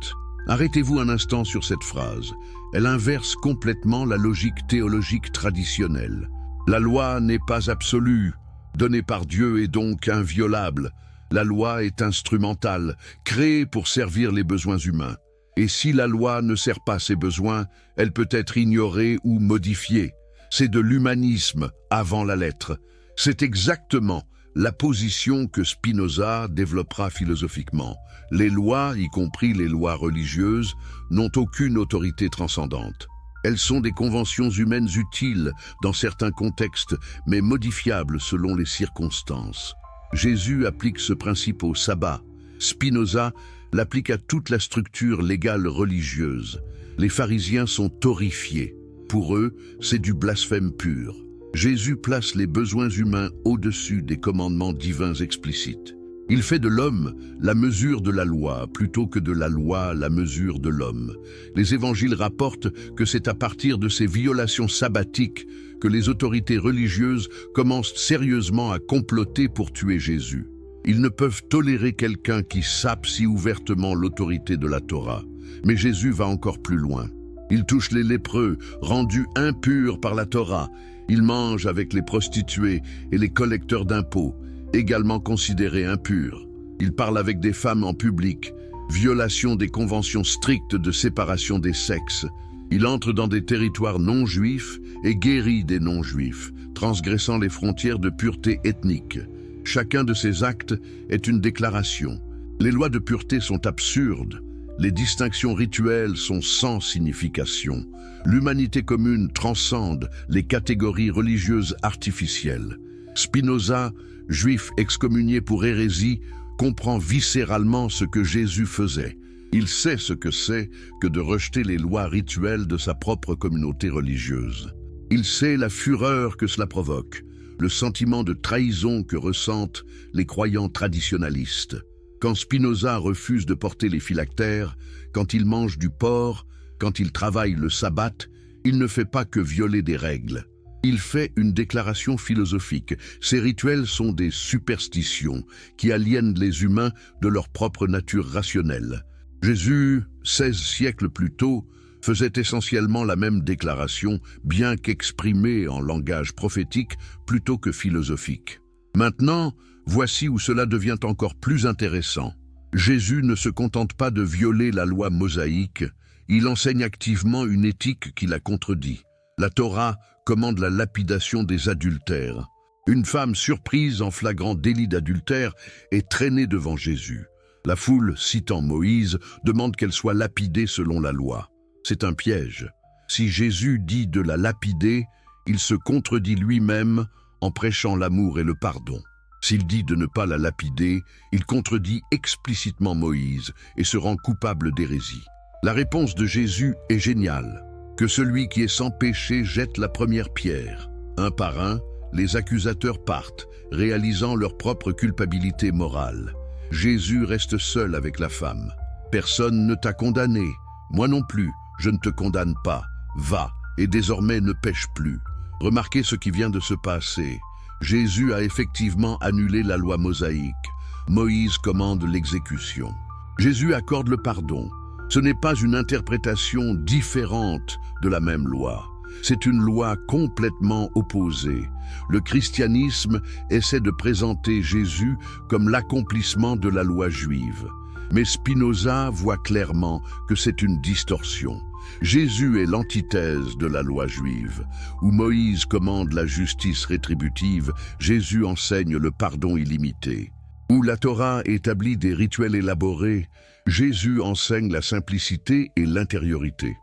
Arrêtez-vous un instant sur cette phrase. Elle inverse complètement la logique théologique traditionnelle. La loi n'est pas absolue, donnée par Dieu est donc inviolable. La loi est instrumentale, créée pour servir les besoins humains. Et si la loi ne sert pas ces besoins, elle peut être ignorée ou modifiée. C'est de l'humanisme avant la lettre. C'est exactement la position que Spinoza développera philosophiquement. Les lois, y compris les lois religieuses, n'ont aucune autorité transcendante. Elles sont des conventions humaines utiles dans certains contextes, mais modifiables selon les circonstances. Jésus applique ce principe au sabbat. Spinoza l'applique à toute la structure légale religieuse. Les pharisiens sont horrifiés. Pour eux, c'est du blasphème pur. Jésus place les besoins humains au-dessus des commandements divins explicites. Il fait de l'homme la mesure de la loi, plutôt que de la loi la mesure de l'homme. Les évangiles rapportent que c'est à partir de ces violations sabbatiques que les autorités religieuses commencent sérieusement à comploter pour tuer Jésus. Ils ne peuvent tolérer quelqu'un qui sape si ouvertement l'autorité de la Torah. Mais Jésus va encore plus loin. Il touche les lépreux, rendus impurs par la Torah. Il mange avec les prostituées et les collecteurs d'impôts, également considérés impurs. Il parle avec des femmes en public, violation des conventions strictes de séparation des sexes. Il entre dans des territoires non-juifs et guérit des non-juifs, transgressant les frontières de pureté ethnique. Chacun de ces actes est une déclaration. Les lois de pureté sont absurdes. Les distinctions rituelles sont sans signification. L'humanité commune transcende les catégories religieuses artificielles. Spinoza, juif excommunié pour hérésie, comprend viscéralement ce que Jésus faisait. Il sait ce que c'est que de rejeter les lois rituelles de sa propre communauté religieuse. Il sait la fureur que cela provoque, le sentiment de trahison que ressentent les croyants traditionalistes. Quand Spinoza refuse de porter les phylactères, quand il mange du porc, quand il travaille le sabbat, il ne fait pas que violer des règles. Il fait une déclaration philosophique. Ces rituels sont des superstitions qui aliènent les humains de leur propre nature rationnelle. Jésus, 16 siècles plus tôt, faisait essentiellement la même déclaration, bien qu'exprimée en langage prophétique plutôt que philosophique. Maintenant, voici où cela devient encore plus intéressant. Jésus ne se contente pas de violer la loi mosaïque, il enseigne activement une éthique qui la contredit. La Torah commande la lapidation des adultères. Une femme surprise en flagrant délit d'adultère est traînée devant Jésus. La foule, citant Moïse, demande qu'elle soit lapidée selon la loi. C'est un piège. Si Jésus dit de la lapider, il se contredit lui-même en prêchant l'amour et le pardon. S'il dit de ne pas la lapider, il contredit explicitement Moïse et se rend coupable d'hérésie. La réponse de Jésus est géniale. Que celui qui est sans péché jette la première pierre. Un par un, les accusateurs partent, réalisant leur propre culpabilité morale. Jésus reste seul avec la femme. Personne ne t'a condamné. Moi non plus, je ne te condamne pas. Va, et désormais ne pêche plus. Remarquez ce qui vient de se passer. Jésus a effectivement annulé la loi mosaïque. Moïse commande l'exécution. Jésus accorde le pardon. Ce n'est pas une interprétation différente de la même loi. C'est une loi complètement opposée. Le christianisme essaie de présenter Jésus comme l'accomplissement de la loi juive. Mais Spinoza voit clairement que c'est une distorsion. Jésus est l'antithèse de la loi juive. Où Moïse commande la justice rétributive, Jésus enseigne le pardon illimité. Où la Torah établit des rituels élaborés, Jésus enseigne la simplicité et l'intériorité.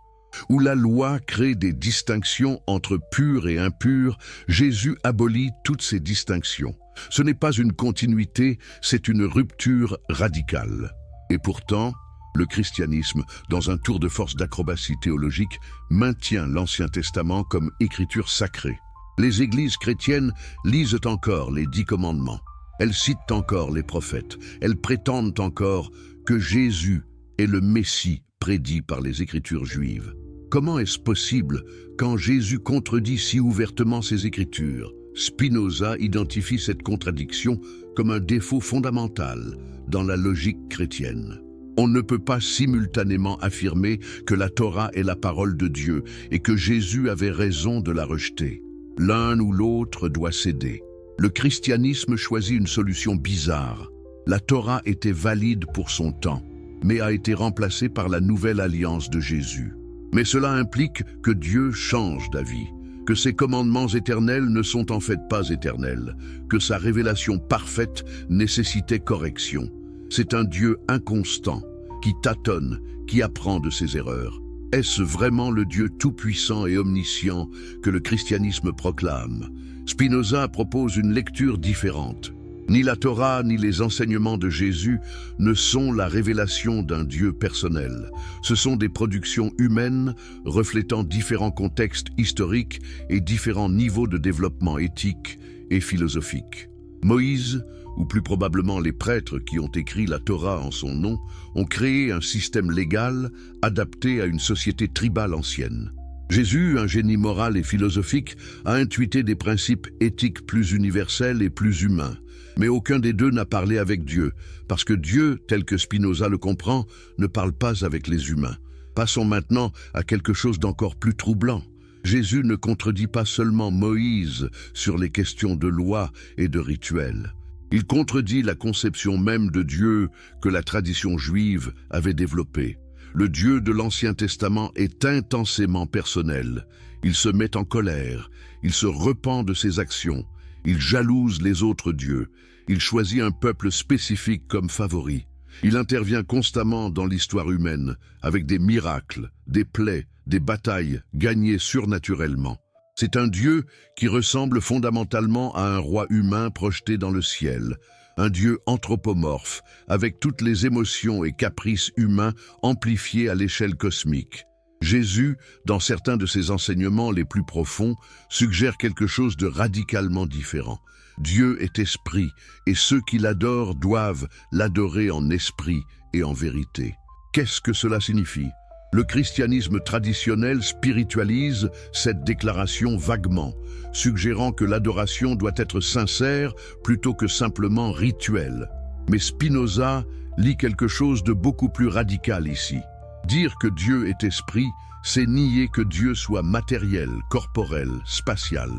Où la loi crée des distinctions entre pur et impur, Jésus abolit toutes ces distinctions. Ce n'est pas une continuité, c'est une rupture radicale. Et pourtant, le christianisme, dans un tour de force d'acrobatie théologique, maintient l'Ancien Testament comme écriture sacrée. Les églises chrétiennes lisent encore les 10 commandements. Elles citent encore les prophètes. Elles prétendent encore que Jésus est le Messie prédit par les Écritures juives. Comment est-ce possible quand Jésus contredit si ouvertement ces Écritures? Spinoza identifie cette contradiction comme un défaut fondamental dans la logique chrétienne. On ne peut pas simultanément affirmer que la Torah est la parole de Dieu et que Jésus avait raison de la rejeter. L'un ou l'autre doit céder. Le christianisme choisit une solution bizarre. La Torah était valide pour son temps, mais a été remplacée par la nouvelle alliance de Jésus. Mais cela implique que Dieu change d'avis, que ses commandements éternels ne sont en fait pas éternels, que sa révélation parfaite nécessitait correction. C'est un Dieu inconstant, qui tâtonne, qui apprend de ses erreurs. Est-ce vraiment le Dieu tout-puissant et omniscient que le christianisme proclame? Spinoza propose une lecture différente. Ni la Torah ni les enseignements de Jésus ne sont la révélation d'un Dieu personnel. Ce sont des productions humaines reflétant différents contextes historiques et différents niveaux de développement éthique et philosophique. Moïse, ou plus probablement les prêtres qui ont écrit la Torah en son nom, ont créé un système légal adapté à une société tribale ancienne. Jésus, un génie moral et philosophique, a intuité des principes éthiques plus universels et plus humains. Mais aucun des deux n'a parlé avec Dieu, parce que Dieu, tel que Spinoza le comprend, ne parle pas avec les humains. Passons maintenant à quelque chose d'encore plus troublant. Jésus ne contredit pas seulement Moïse sur les questions de loi et de rituels. Il contredit la conception même de Dieu que la tradition juive avait développée. Le Dieu de l'Ancien Testament est intensément personnel. Il se met en colère, il se repent de ses actions, il jalouse les autres dieux, il choisit un peuple spécifique comme favori. Il intervient constamment dans l'histoire humaine, avec des miracles, des plaies, des batailles gagnées surnaturellement. C'est un Dieu qui ressemble fondamentalement à un roi humain projeté dans le ciel, un Dieu anthropomorphe, avec toutes les émotions et caprices humains amplifiés à l'échelle cosmique. Jésus, dans certains de ses enseignements les plus profonds, suggère quelque chose de radicalement différent. Dieu est esprit, et ceux qui l'adorent doivent l'adorer en esprit et en vérité. Qu'est-ce que cela signifie? Le christianisme traditionnel spiritualise cette déclaration vaguement, suggérant que l'adoration doit être sincère plutôt que simplement rituelle. Mais Spinoza lit quelque chose de beaucoup plus radical ici. Dire que Dieu est esprit, c'est nier que Dieu soit matériel, corporel, spatial.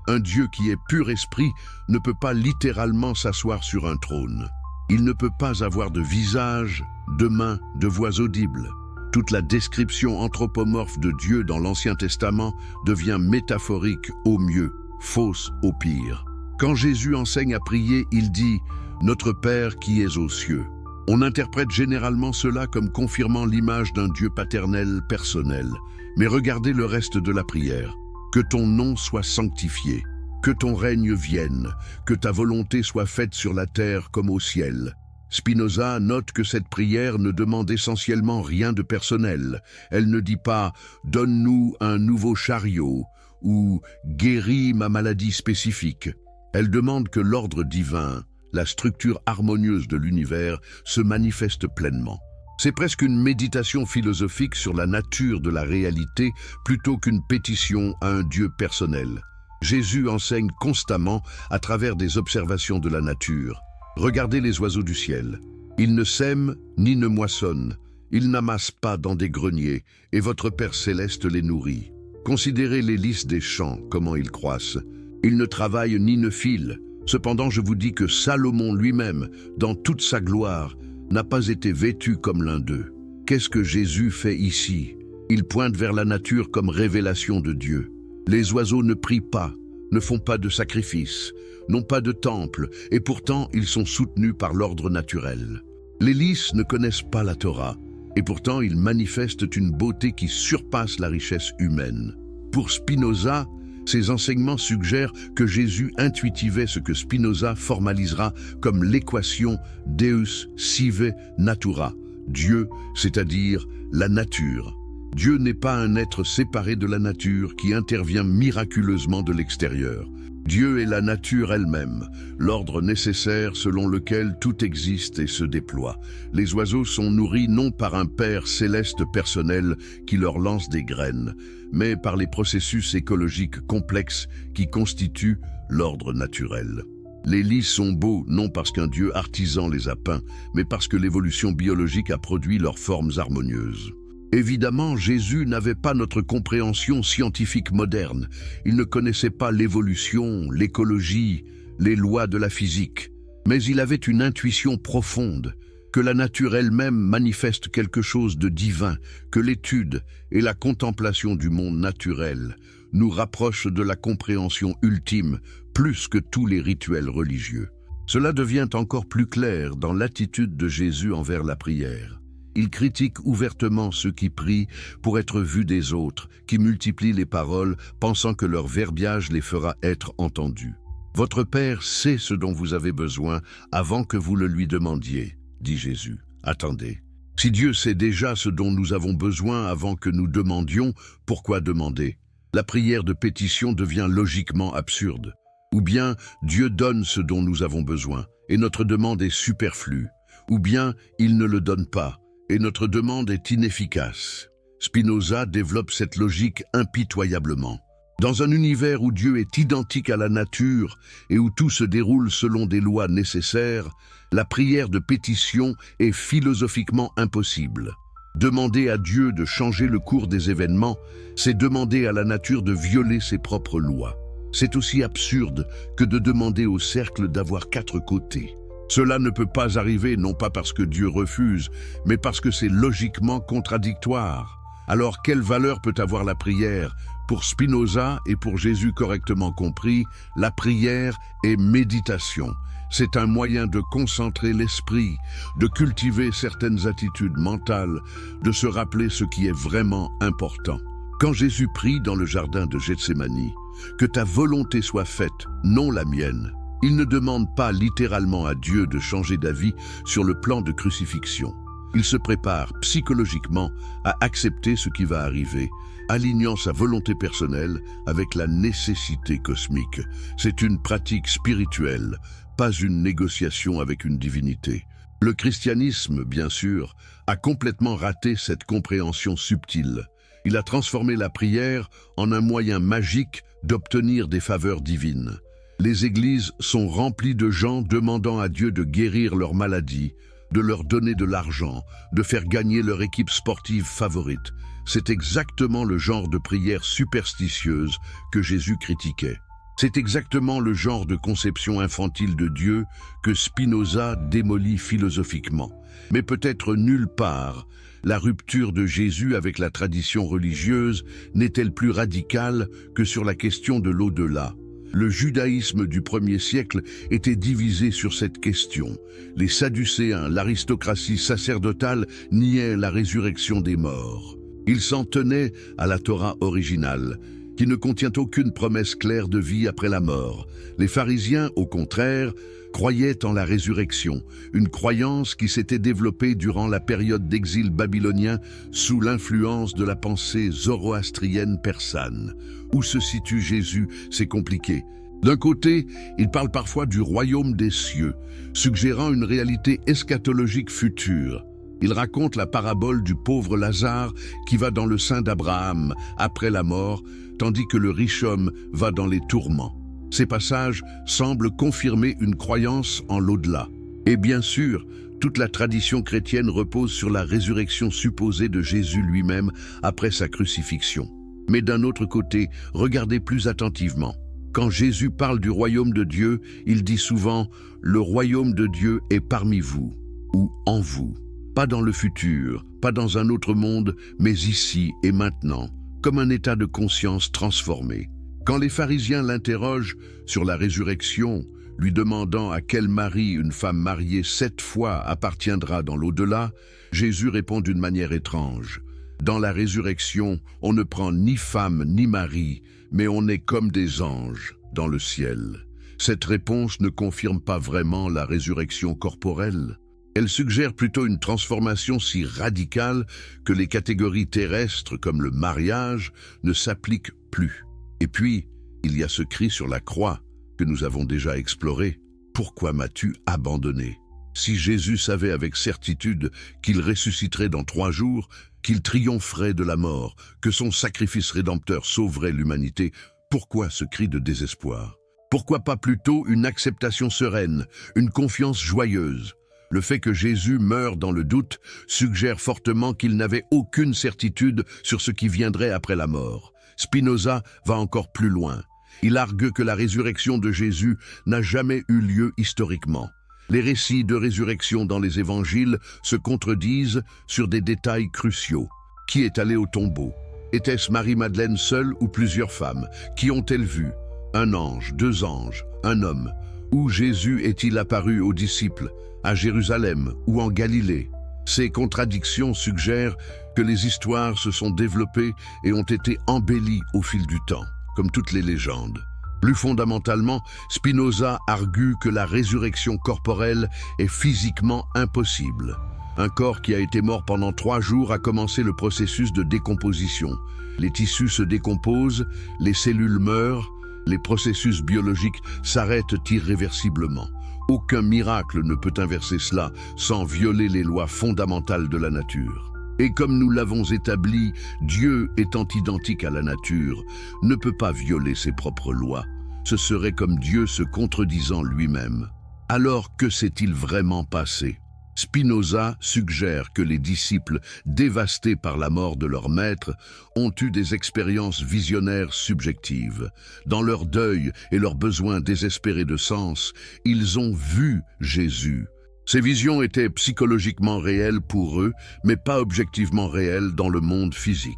Un Dieu qui est pur esprit ne peut pas littéralement s'asseoir sur un trône. Il ne peut pas avoir de visage, de mains, de voix audibles. Toute la description anthropomorphe de Dieu dans l'Ancien Testament devient métaphorique au mieux, fausse au pire. Quand Jésus enseigne à prier, il dit « Notre Père qui es aux cieux ». On interprète généralement cela comme confirmant l'image d'un Dieu paternel personnel. Mais regardez le reste de la prière. Que ton nom soit sanctifié, que ton règne vienne, que ta volonté soit faite sur la terre comme au ciel. Spinoza note que cette prière ne demande essentiellement rien de personnel. Elle ne dit pas « donne-nous un nouveau chariot » ou « guéris ma maladie spécifique ». Elle demande que l'ordre divin, la structure harmonieuse de l'univers, se manifeste pleinement. C'est presque une méditation philosophique sur la nature de la réalité plutôt qu'une pétition à un Dieu personnel. Jésus enseigne constamment à travers des observations de la nature. Regardez les oiseaux du ciel. Ils ne sèment ni ne moissonnent. Ils n'amassent pas dans des greniers, et votre Père céleste les nourrit. Considérez les lys des champs, comment ils croissent. Ils ne travaillent ni ne filent. Cependant, je vous dis que Salomon lui-même, dans toute sa gloire, n'a pas été vêtu comme l'un d'eux. Qu'est-ce que Jésus fait ici? Il pointe vers la nature comme révélation de Dieu. Les oiseaux ne prient pas, ne font pas de sacrifices, n'ont pas de temple, et pourtant ils sont soutenus par l'ordre naturel. Les lys ne connaissent pas la Torah, Et pourtant, ils manifestent une beauté qui surpasse la richesse humaine. Pour Spinoza, ces enseignements suggèrent que Jésus intuitivait ce que Spinoza formalisera comme l'équation Deus sive natura, Dieu, c'est-à-dire la nature. Dieu n'est pas un être séparé de la nature qui intervient miraculeusement de l'extérieur. Dieu est la nature elle-même, l'ordre nécessaire selon lequel tout existe et se déploie. Les oiseaux sont nourris non par un Père céleste personnel qui leur lance des graines, mais par les processus écologiques complexes qui constituent l'ordre naturel. Les lys sont beaux non parce qu'un Dieu artisan les a peints, mais parce que l'évolution biologique a produit leurs formes harmonieuses. Évidemment, Jésus n'avait pas notre compréhension scientifique moderne. Il ne connaissait pas l'évolution, l'écologie, les lois de la physique. Mais il avait une intuition profonde, que la nature elle-même manifeste quelque chose de divin, que l'étude et la contemplation du monde naturel nous rapprochent de la compréhension ultime, plus que tous les rituels religieux. Cela devient encore plus clair dans l'attitude de Jésus envers la prière. Il critique ouvertement ceux qui prient pour être vus des autres, qui multiplient les paroles, pensant que leur verbiage les fera être entendus. « Votre Père sait ce dont vous avez besoin avant que vous le lui demandiez, » dit Jésus. Attendez. Si Dieu sait déjà ce dont nous avons besoin avant que nous demandions, pourquoi demander? La prière de pétition devient logiquement absurde. Ou bien Dieu donne ce dont nous avons besoin, et notre demande est superflue. Ou bien il ne le donne pas, et notre demande est inefficace. Spinoza développe cette logique impitoyablement. Dans un univers où Dieu est identique à la nature et où tout se déroule selon des lois nécessaires, la prière de pétition est philosophiquement impossible. Demander à Dieu de changer le cours des événements, c'est demander à la nature de violer ses propres lois. C'est aussi absurde que de demander au cercle d'avoir 4 côtés. Cela ne peut pas arriver non pas parce que Dieu refuse, mais parce que c'est logiquement contradictoire. Alors quelle valeur peut avoir la prière? Pour Spinoza et pour Jésus correctement compris, la prière est méditation. C'est un moyen de concentrer l'esprit, de cultiver certaines attitudes mentales, de se rappeler ce qui est vraiment important. Quand Jésus prie dans le jardin de Gethsémani, « Que ta volonté soit faite, non la mienne », il ne demande pas littéralement à Dieu de changer d'avis sur le plan de crucifixion. Il se prépare psychologiquement à accepter ce qui va arriver, alignant sa volonté personnelle avec la nécessité cosmique. C'est une pratique spirituelle, pas une négociation avec une divinité. Le christianisme, bien sûr, a complètement raté cette compréhension subtile. Il a transformé la prière en un moyen magique d'obtenir des faveurs divines. Les églises sont remplies de gens demandant à Dieu de guérir leurs maladies, de leur donner de l'argent, de faire gagner leur équipe sportive favorite. C'est exactement le genre de prière superstitieuse que Jésus critiquait. C'est exactement le genre de conception infantile de Dieu que Spinoza démolit philosophiquement. Mais peut-être nulle part, la rupture de Jésus avec la tradition religieuse n'est-elle plus radicale que sur la question de l'au-delà. Le judaïsme du 1er siècle était divisé sur cette question. Les Sadducéens, l'aristocratie sacerdotale, niaient la résurrection des morts. Ils s'en tenaient à la Torah originale, qui ne contient aucune promesse claire de vie après la mort. Les pharisiens, au contraire, croyaient en la résurrection, une croyance qui s'était développée durant la période d'exil babylonien sous l'influence de la pensée zoroastrienne persane. Où se situe Jésus, c'est compliqué. D'un côté, il parle parfois du royaume des cieux, suggérant une réalité eschatologique future. Il raconte la parabole du pauvre Lazare qui va dans le sein d'Abraham après la mort, tandis que le riche homme va dans les tourments. Ces passages semblent confirmer une croyance en l'au-delà. Et bien sûr, toute la tradition chrétienne repose sur la résurrection supposée de Jésus lui-même après sa crucifixion. Mais d'un autre côté, regardez plus attentivement. Quand Jésus parle du royaume de Dieu, il dit souvent « Le royaume de Dieu est parmi vous » ou « en vous ». Pas dans le futur, pas dans un autre monde, mais ici et maintenant, comme un état de conscience transformé. Quand les pharisiens l'interrogent sur la résurrection, lui demandant à quel mari une femme mariée 7 fois appartiendra dans l'au-delà, Jésus répond d'une manière étrange. Dans la résurrection, on ne prend ni femme ni mari, mais on est comme des anges dans le ciel. Cette réponse ne confirme pas vraiment la résurrection corporelle. Elle suggère plutôt une transformation si radicale que les catégories terrestres comme le mariage ne s'appliquent plus. Et puis, il y a ce cri sur la croix que nous avons déjà exploré. Pourquoi m'as-tu abandonné? Si Jésus savait avec certitude qu'il ressusciterait dans 3 jours, qu'il triompherait de la mort, que son sacrifice rédempteur sauverait l'humanité, pourquoi ce cri de désespoir? Pourquoi pas plutôt une acceptation sereine, une confiance joyeuse? Le fait que Jésus meure dans le doute suggère fortement qu'il n'avait aucune certitude sur ce qui viendrait après la mort. Spinoza va encore plus loin. Il argue que la résurrection de Jésus n'a jamais eu lieu historiquement. Les récits de résurrection dans les évangiles se contredisent sur des détails cruciaux. Qui est allé au tombeau? Était-ce Marie-Madeleine seule ou plusieurs femmes? Qui ont-elles vu? Un ange, 2 anges, un homme? Où Jésus est-il apparu aux disciples? À Jérusalem ou en Galilée? Ces contradictions suggèrent que les histoires se sont développées et ont été embellies au fil du temps, comme toutes les légendes. Plus fondamentalement, Spinoza argue que la résurrection corporelle est physiquement impossible. Un corps qui a été mort pendant 3 jours a commencé le processus de décomposition. Les tissus se décomposent, les cellules meurent, les processus biologiques s'arrêtent irréversiblement. Aucun miracle ne peut inverser cela sans violer les lois fondamentales de la nature. Et comme nous l'avons établi, Dieu étant identique à la nature, ne peut pas violer ses propres lois. Ce serait comme Dieu se contredisant lui-même. Alors que s'est-il vraiment passé? Spinoza suggère que les disciples, dévastés par la mort de leur maître, ont eu des expériences visionnaires subjectives. Dans leur deuil et leur besoin désespéré de sens, ils ont vu Jésus. Ces visions étaient psychologiquement réelles pour eux, mais pas objectivement réelles dans le monde physique.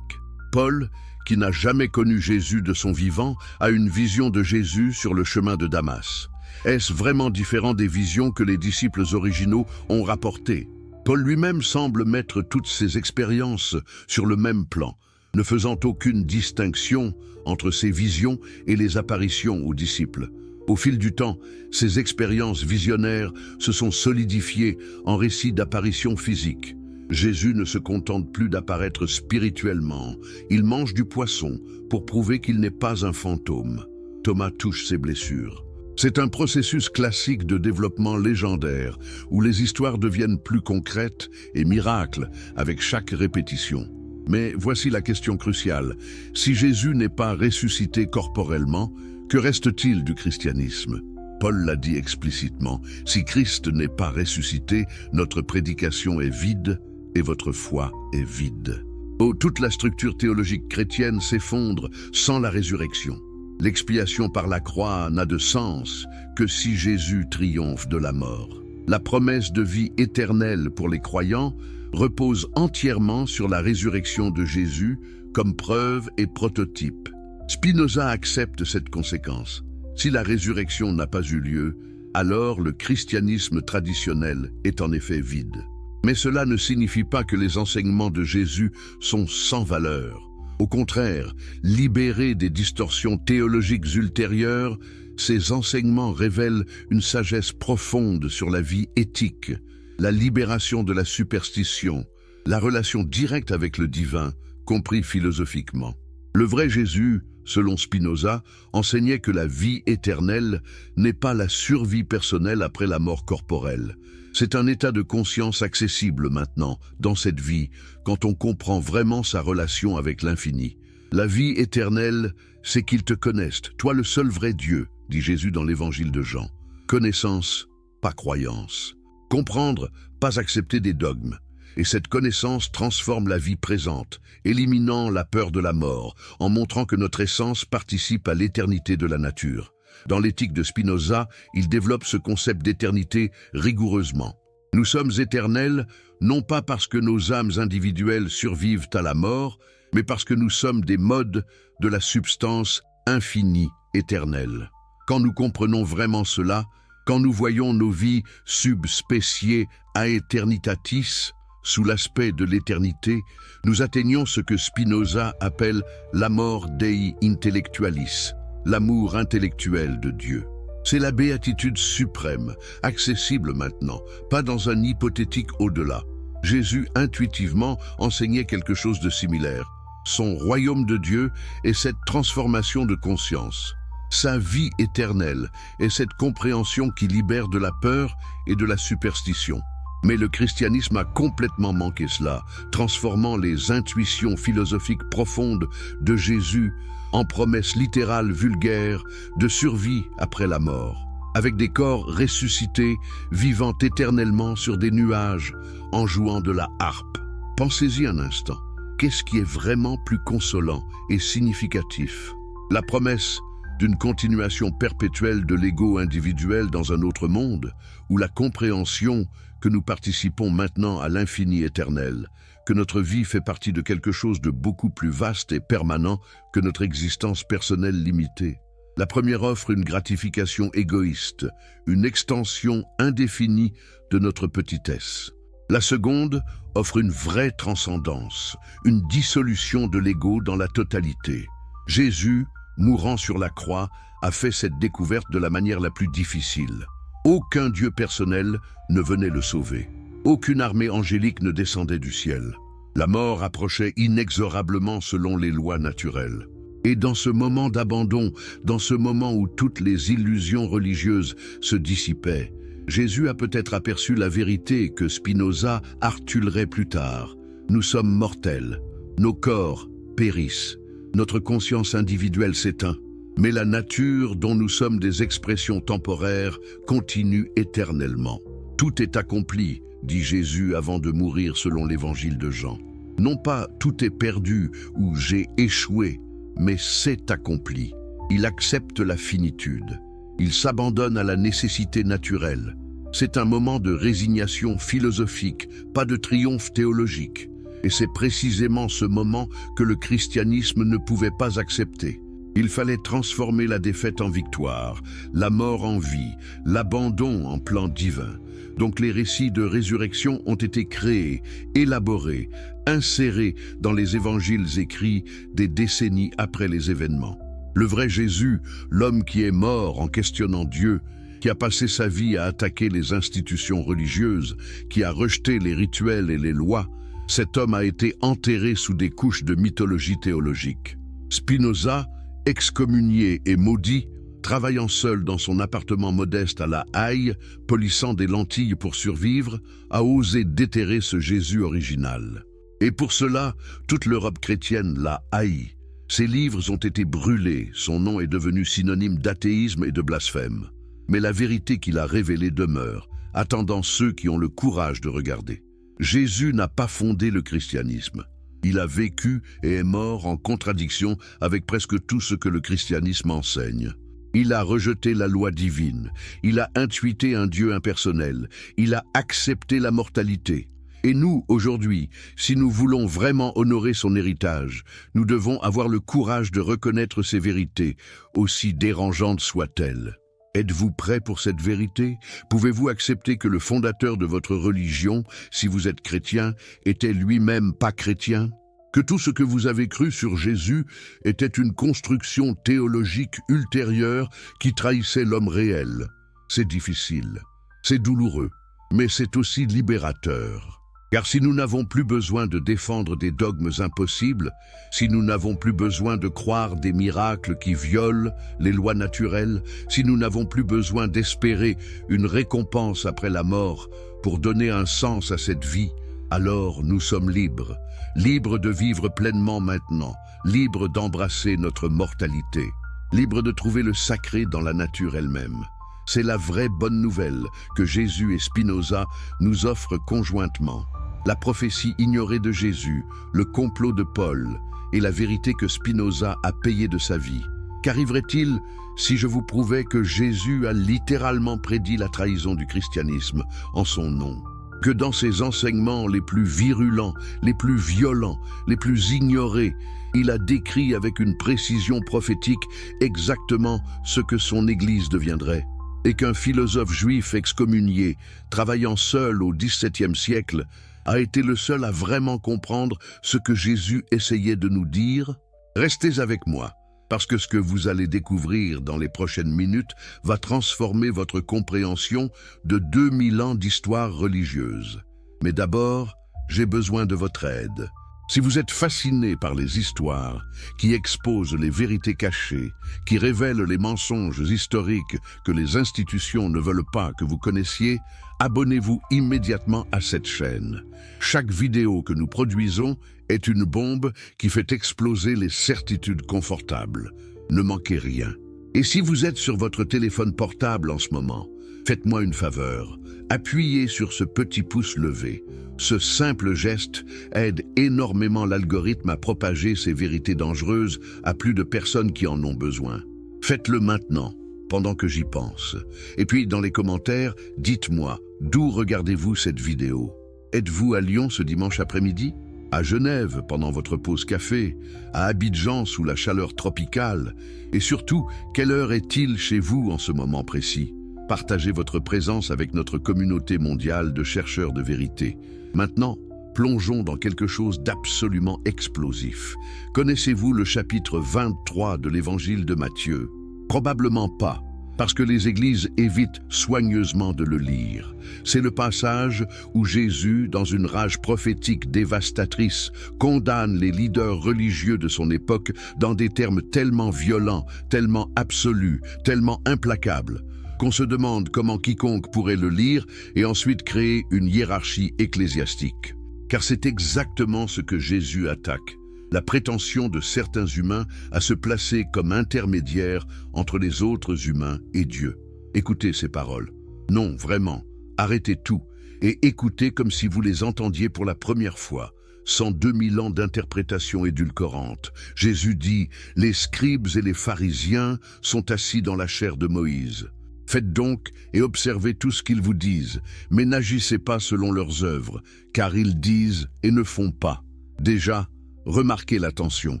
Paul, qui n'a jamais connu Jésus de son vivant, a une vision de Jésus sur le chemin de Damas. Est-ce vraiment différent des visions que les disciples originaux ont rapportées? Paul lui-même semble mettre toutes ses expériences sur le même plan, ne faisant aucune distinction entre ses visions et les apparitions aux disciples. Au fil du temps, ces expériences visionnaires se sont solidifiées en récits d'apparitions physiques. Jésus ne se contente plus d'apparaître spirituellement, il mange du poisson pour prouver qu'il n'est pas un fantôme. Thomas touche ses blessures. C'est un processus classique de développement légendaire, où les histoires deviennent plus concrètes et miracles avec chaque répétition. Mais voici la question cruciale. Si Jésus n'est pas ressuscité corporellement, que reste-t-il du christianisme? Paul l'a dit explicitement, si Christ n'est pas ressuscité, notre prédication est vide et votre foi est vide. Oh, toute la structure théologique chrétienne s'effondre sans la résurrection. L'expiation par la croix n'a de sens que si Jésus triomphe de la mort. La promesse de vie éternelle pour les croyants repose entièrement sur la résurrection de Jésus comme preuve et prototype. Spinoza accepte cette conséquence. Si la résurrection n'a pas eu lieu, alors le christianisme traditionnel est en effet vide. Mais cela ne signifie pas que les enseignements de Jésus sont sans valeur. Au contraire, libérés des distorsions théologiques ultérieures, ces enseignements révèlent une sagesse profonde sur la vie éthique, la libération de la superstition, la relation directe avec le divin, compris philosophiquement. Le vrai Jésus, selon Spinoza, enseignait que la vie éternelle n'est pas la survie personnelle après la mort corporelle. C'est un état de conscience accessible maintenant, dans cette vie, quand on comprend vraiment sa relation avec l'infini. La vie éternelle, c'est qu'ils te connaissent, toi le seul vrai Dieu, dit Jésus dans l'évangile de Jean. Connaissance, pas croyance. Comprendre, pas accepter des dogmes. Et cette connaissance transforme la vie présente, éliminant la peur de la mort, en montrant que notre essence participe à l'éternité de la nature. Dans l'éthique de Spinoza, il développe ce concept d'éternité rigoureusement. Nous sommes éternels, non pas parce que nos âmes individuelles survivent à la mort, mais parce que nous sommes des modes de la substance infinie, éternelle. Quand nous comprenons vraiment cela, quand nous voyons nos vies subspéciées aeternitatis, Sous l'aspect de l'éternité, nous atteignons ce que Spinoza appelle l'amor Dei intellectualis, l'amour intellectuel de Dieu. C'est la béatitude suprême, accessible maintenant, pas dans un hypothétique au-delà. Jésus intuitivement enseignait quelque chose de similaire. Son royaume de Dieu est cette transformation de conscience. Sa vie éternelle est cette compréhension qui libère de la peur et de la superstition. Mais le christianisme a complètement manqué cela, transformant les intuitions philosophiques profondes de Jésus en promesses littérales vulgaires de survie après la mort, avec des corps ressuscités, vivant éternellement sur des nuages, en jouant de la harpe. Pensez-y un instant. Qu'est-ce qui est vraiment plus consolant et significatif? La promesse d'une continuation perpétuelle de l'ego individuel dans un autre monde, ou la compréhension que nous participons maintenant à l'infini éternel, que notre vie fait partie de quelque chose de beaucoup plus vaste et permanent que notre existence personnelle limitée. La première offre une gratification égoïste, une extension indéfinie de notre petitesse. La seconde offre une vraie transcendance, une dissolution de l'ego dans la totalité. Jésus, mourant sur la croix, a fait cette découverte de la manière la plus difficile. Aucun Dieu personnel ne venait le sauver. Aucune armée angélique ne descendait du ciel. La mort approchait inexorablement selon les lois naturelles. Et dans ce moment d'abandon, dans ce moment où toutes les illusions religieuses se dissipaient, Jésus a peut-être aperçu la vérité que Spinoza articulerait plus tard. Nous sommes mortels, nos corps périssent, notre conscience individuelle s'éteint, mais la nature dont nous sommes des expressions temporaires continue éternellement. Tout est accompli, dit Jésus avant de mourir selon l'évangile de Jean. Non pas tout est perdu ou j'ai échoué, mais c'est accompli. Il accepte la finitude. Il s'abandonne à la nécessité naturelle. C'est un moment de résignation philosophique, pas de triomphe théologique. Et c'est précisément ce moment que le christianisme ne pouvait pas accepter. Il fallait transformer la défaite en victoire, la mort en vie, l'abandon en plan divin. Donc les récits de résurrection ont été créés, élaborés, insérés dans les évangiles écrits des décennies après les événements. Le vrai Jésus, l'homme qui est mort en questionnant Dieu, qui a passé sa vie à attaquer les institutions religieuses, qui a rejeté les rituels et les lois, cet homme a été enterré sous des couches de mythologie théologique. Spinoza, excommunié et maudit, travaillant seul dans son appartement modeste à La Haye, polissant des lentilles pour survivre, a osé déterrer ce Jésus original. Et pour cela, toute l'Europe chrétienne l'a haï. Ses livres ont été brûlés, son nom est devenu synonyme d'athéisme et de blasphème. Mais la vérité qu'il a révélée demeure, attendant ceux qui ont le courage de regarder. Jésus n'a pas fondé le christianisme. Il a vécu et est mort en contradiction avec presque tout ce que le christianisme enseigne. Il a rejeté la loi divine, il a intuité un Dieu impersonnel, il a accepté la mortalité. Et nous, aujourd'hui, si nous voulons vraiment honorer son héritage, nous devons avoir le courage de reconnaître ces vérités, aussi dérangeantes soient-elles. Êtes-vous prêt pour cette vérité? Pouvez-vous accepter que le fondateur de votre religion, si vous êtes chrétien, était lui-même pas chrétien? Que tout ce que vous avez cru sur Jésus était une construction théologique ultérieure qui trahissait l'homme réel? C'est difficile, c'est douloureux, mais c'est aussi libérateur. Car si nous n'avons plus besoin de défendre des dogmes impossibles, si nous n'avons plus besoin de croire des miracles qui violent les lois naturelles, si nous n'avons plus besoin d'espérer une récompense après la mort pour donner un sens à cette vie, alors nous sommes libres, libres de vivre pleinement maintenant, libres d'embrasser notre mortalité, libres de trouver le sacré dans la nature elle-même. C'est la vraie bonne nouvelle que Jésus et Spinoza nous offrent conjointement. La prophétie ignorée de Jésus, le complot de Paul et la vérité que Spinoza a payée de sa vie. Qu'arriverait-il si je vous prouvais que Jésus a littéralement prédit la trahison du christianisme en son nom? Que dans ses enseignements les plus virulents, les plus violents, les plus ignorés, il a décrit avec une précision prophétique exactement ce que son Église deviendrait? Et qu'un philosophe juif excommunié, travaillant seul au XVIIe siècle, a été le seul à vraiment comprendre ce que Jésus essayait de nous dire? Restez avec moi, parce que ce que vous allez découvrir dans les prochaines minutes va transformer votre compréhension de 2000 ans d'histoire religieuse. Mais d'abord, j'ai besoin de votre aide. Si vous êtes fasciné par les histoires qui exposent les vérités cachées, qui révèlent les mensonges historiques que les institutions ne veulent pas que vous connaissiez, abonnez-vous immédiatement à cette chaîne. Chaque vidéo que nous produisons est une bombe qui fait exploser les certitudes confortables. Ne manquez rien. Et si vous êtes sur votre téléphone portable en ce moment, faites-moi une faveur. Appuyez sur ce petit pouce levé. Ce simple geste aide énormément l'algorithme à propager ces vérités dangereuses à plus de personnes qui en ont besoin. Faites-le maintenant, pendant que j'y pense. Et puis, dans les commentaires, dites-moi, d'où regardez-vous cette vidéo? Êtes-vous à Lyon ce dimanche après-midi? À Genève pendant votre pause café? À Abidjan sous la chaleur tropicale? Et surtout, quelle heure est-il chez vous en ce moment précis? Partagez votre présence avec notre communauté mondiale de chercheurs de vérité. Maintenant, plongeons dans quelque chose d'absolument explosif. Connaissez-vous le chapitre 23 de l'évangile de Matthieu? Probablement pas, parce que les églises évitent soigneusement de le lire. C'est le passage où Jésus, dans une rage prophétique dévastatrice, condamne les leaders religieux de son époque dans des termes tellement violents, tellement absolus, tellement implacables, qu'on se demande comment quiconque pourrait le lire et ensuite créer une hiérarchie ecclésiastique. Car c'est exactement ce que Jésus attaque, la prétention de certains humains à se placer comme intermédiaires entre les autres humains et Dieu. Écoutez ces paroles. Non, vraiment, arrêtez tout et écoutez comme si vous les entendiez pour la première fois, sans 2000 ans d'interprétation édulcorante. Jésus dit, « Les scribes et les pharisiens sont assis dans la chair de Moïse. Faites donc et observez tout ce qu'ils vous disent, mais n'agissez pas selon leurs œuvres, car ils disent et ne font pas. » Déjà, remarquez l'attention.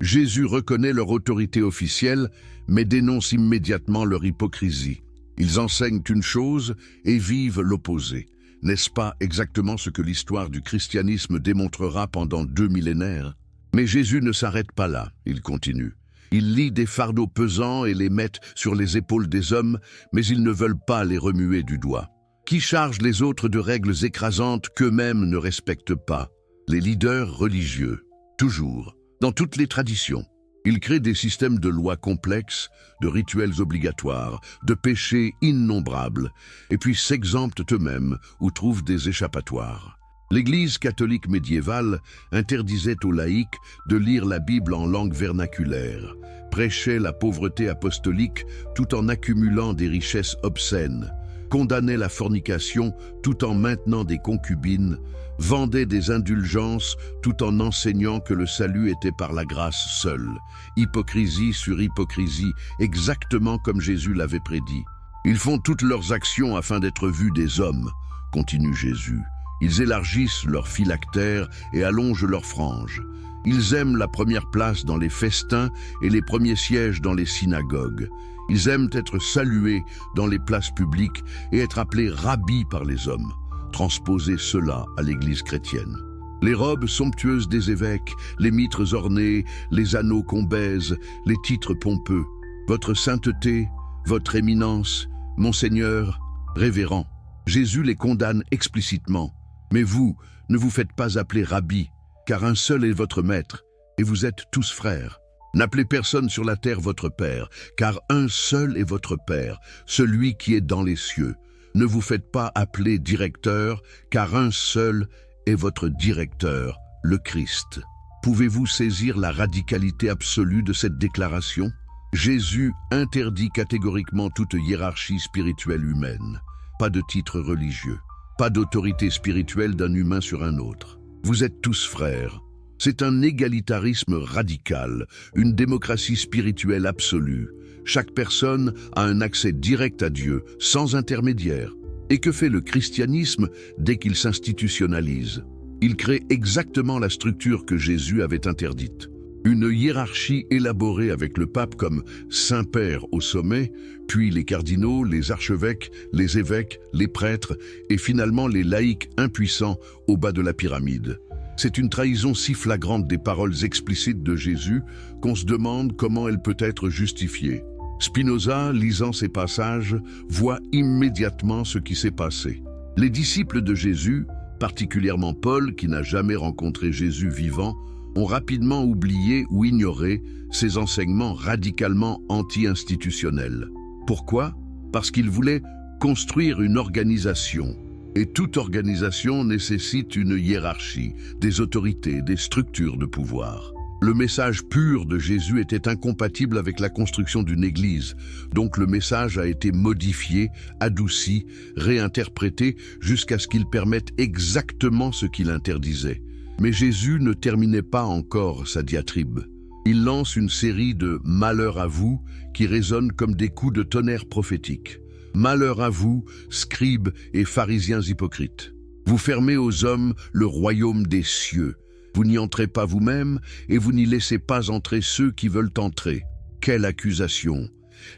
Jésus reconnaît leur autorité officielle, mais dénonce immédiatement leur hypocrisie. Ils enseignent une chose et vivent l'opposé. N'est-ce pas exactement ce que l'histoire du christianisme démontrera pendant 2 millénaires? Mais Jésus ne s'arrête pas là, il continue. Ils lient des fardeaux pesants et les mettent sur les épaules des hommes, mais ils ne veulent pas les remuer du doigt. Qui charge les autres de règles écrasantes qu'eux-mêmes ne respectent pas? Les leaders religieux. Toujours, dans toutes les traditions. Ils créent des systèmes de lois complexes, de rituels obligatoires, de péchés innombrables, et puis s'exemptent eux-mêmes ou trouvent des échappatoires. L'Église catholique médiévale interdisait aux laïcs de lire la Bible en langue vernaculaire, prêchait la pauvreté apostolique tout en accumulant des richesses obscènes, condamnait la fornication tout en maintenant des concubines, vendait des indulgences tout en enseignant que le salut était par la grâce seule. Hypocrisie sur hypocrisie, exactement comme Jésus l'avait prédit. Ils font toutes leurs actions afin d'être vus des hommes, continue Jésus. Ils élargissent leurs phylactères et allongent leurs franges. Ils aiment la première place dans les festins et les premiers sièges dans les synagogues. Ils aiment être salués dans les places publiques et être appelés rabbis par les hommes. Transposez cela à l'Église chrétienne. Les robes somptueuses des évêques, les mitres ornés, les anneaux qu'on baise, les titres pompeux. Votre sainteté, votre éminence, Monseigneur, révérend. Jésus les condamne explicitement. Mais vous, ne vous faites pas appeler rabbi, car un seul est votre maître, et vous êtes tous frères. N'appelez personne sur la terre votre père, car un seul est votre Père, celui qui est dans les cieux. Ne vous faites pas appeler directeur, car un seul est votre directeur, le Christ. Pouvez-vous saisir la radicalité absolue de cette déclaration? Jésus interdit catégoriquement toute hiérarchie spirituelle humaine. Pas de titre religieux, pas d'autorité spirituelle d'un humain sur un autre. Vous êtes tous frères. C'est un égalitarisme radical, une démocratie spirituelle absolue. Chaque personne a un accès direct à Dieu, sans intermédiaire. Et que fait le christianisme dès qu'il s'institutionnalise? Il crée exactement la structure que Jésus avait interdite. Une hiérarchie élaborée avec le pape comme Saint-Père au sommet, puis les cardinaux, les archevêques, les évêques, les prêtres et finalement les laïcs impuissants au bas de la pyramide. C'est une trahison si flagrante des paroles explicites de Jésus qu'on se demande comment elle peut être justifiée. Spinoza, lisant ces passages, voit immédiatement ce qui s'est passé. Les disciples de Jésus, particulièrement Paul qui n'a jamais rencontré Jésus vivant, ont rapidement oublié ou ignoré ces enseignements radicalement anti-institutionnels. Pourquoi? Parce qu'ils voulaient construire une organisation. Et toute organisation nécessite une hiérarchie, des autorités, des structures de pouvoir. Le message pur de Jésus était incompatible avec la construction d'une église, donc le message a été modifié, adouci, réinterprété jusqu'à ce qu'il permette exactement ce qu'il interdisait. Mais Jésus ne terminait pas encore sa diatribe. Il lance une série de « malheur à vous » qui résonnent comme des coups de tonnerre prophétiques. Malheur à vous, scribes et pharisiens hypocrites. Vous fermez aux hommes le royaume des cieux. Vous n'y entrez pas vous-même et vous n'y laissez pas entrer ceux qui veulent entrer. Quelle accusation!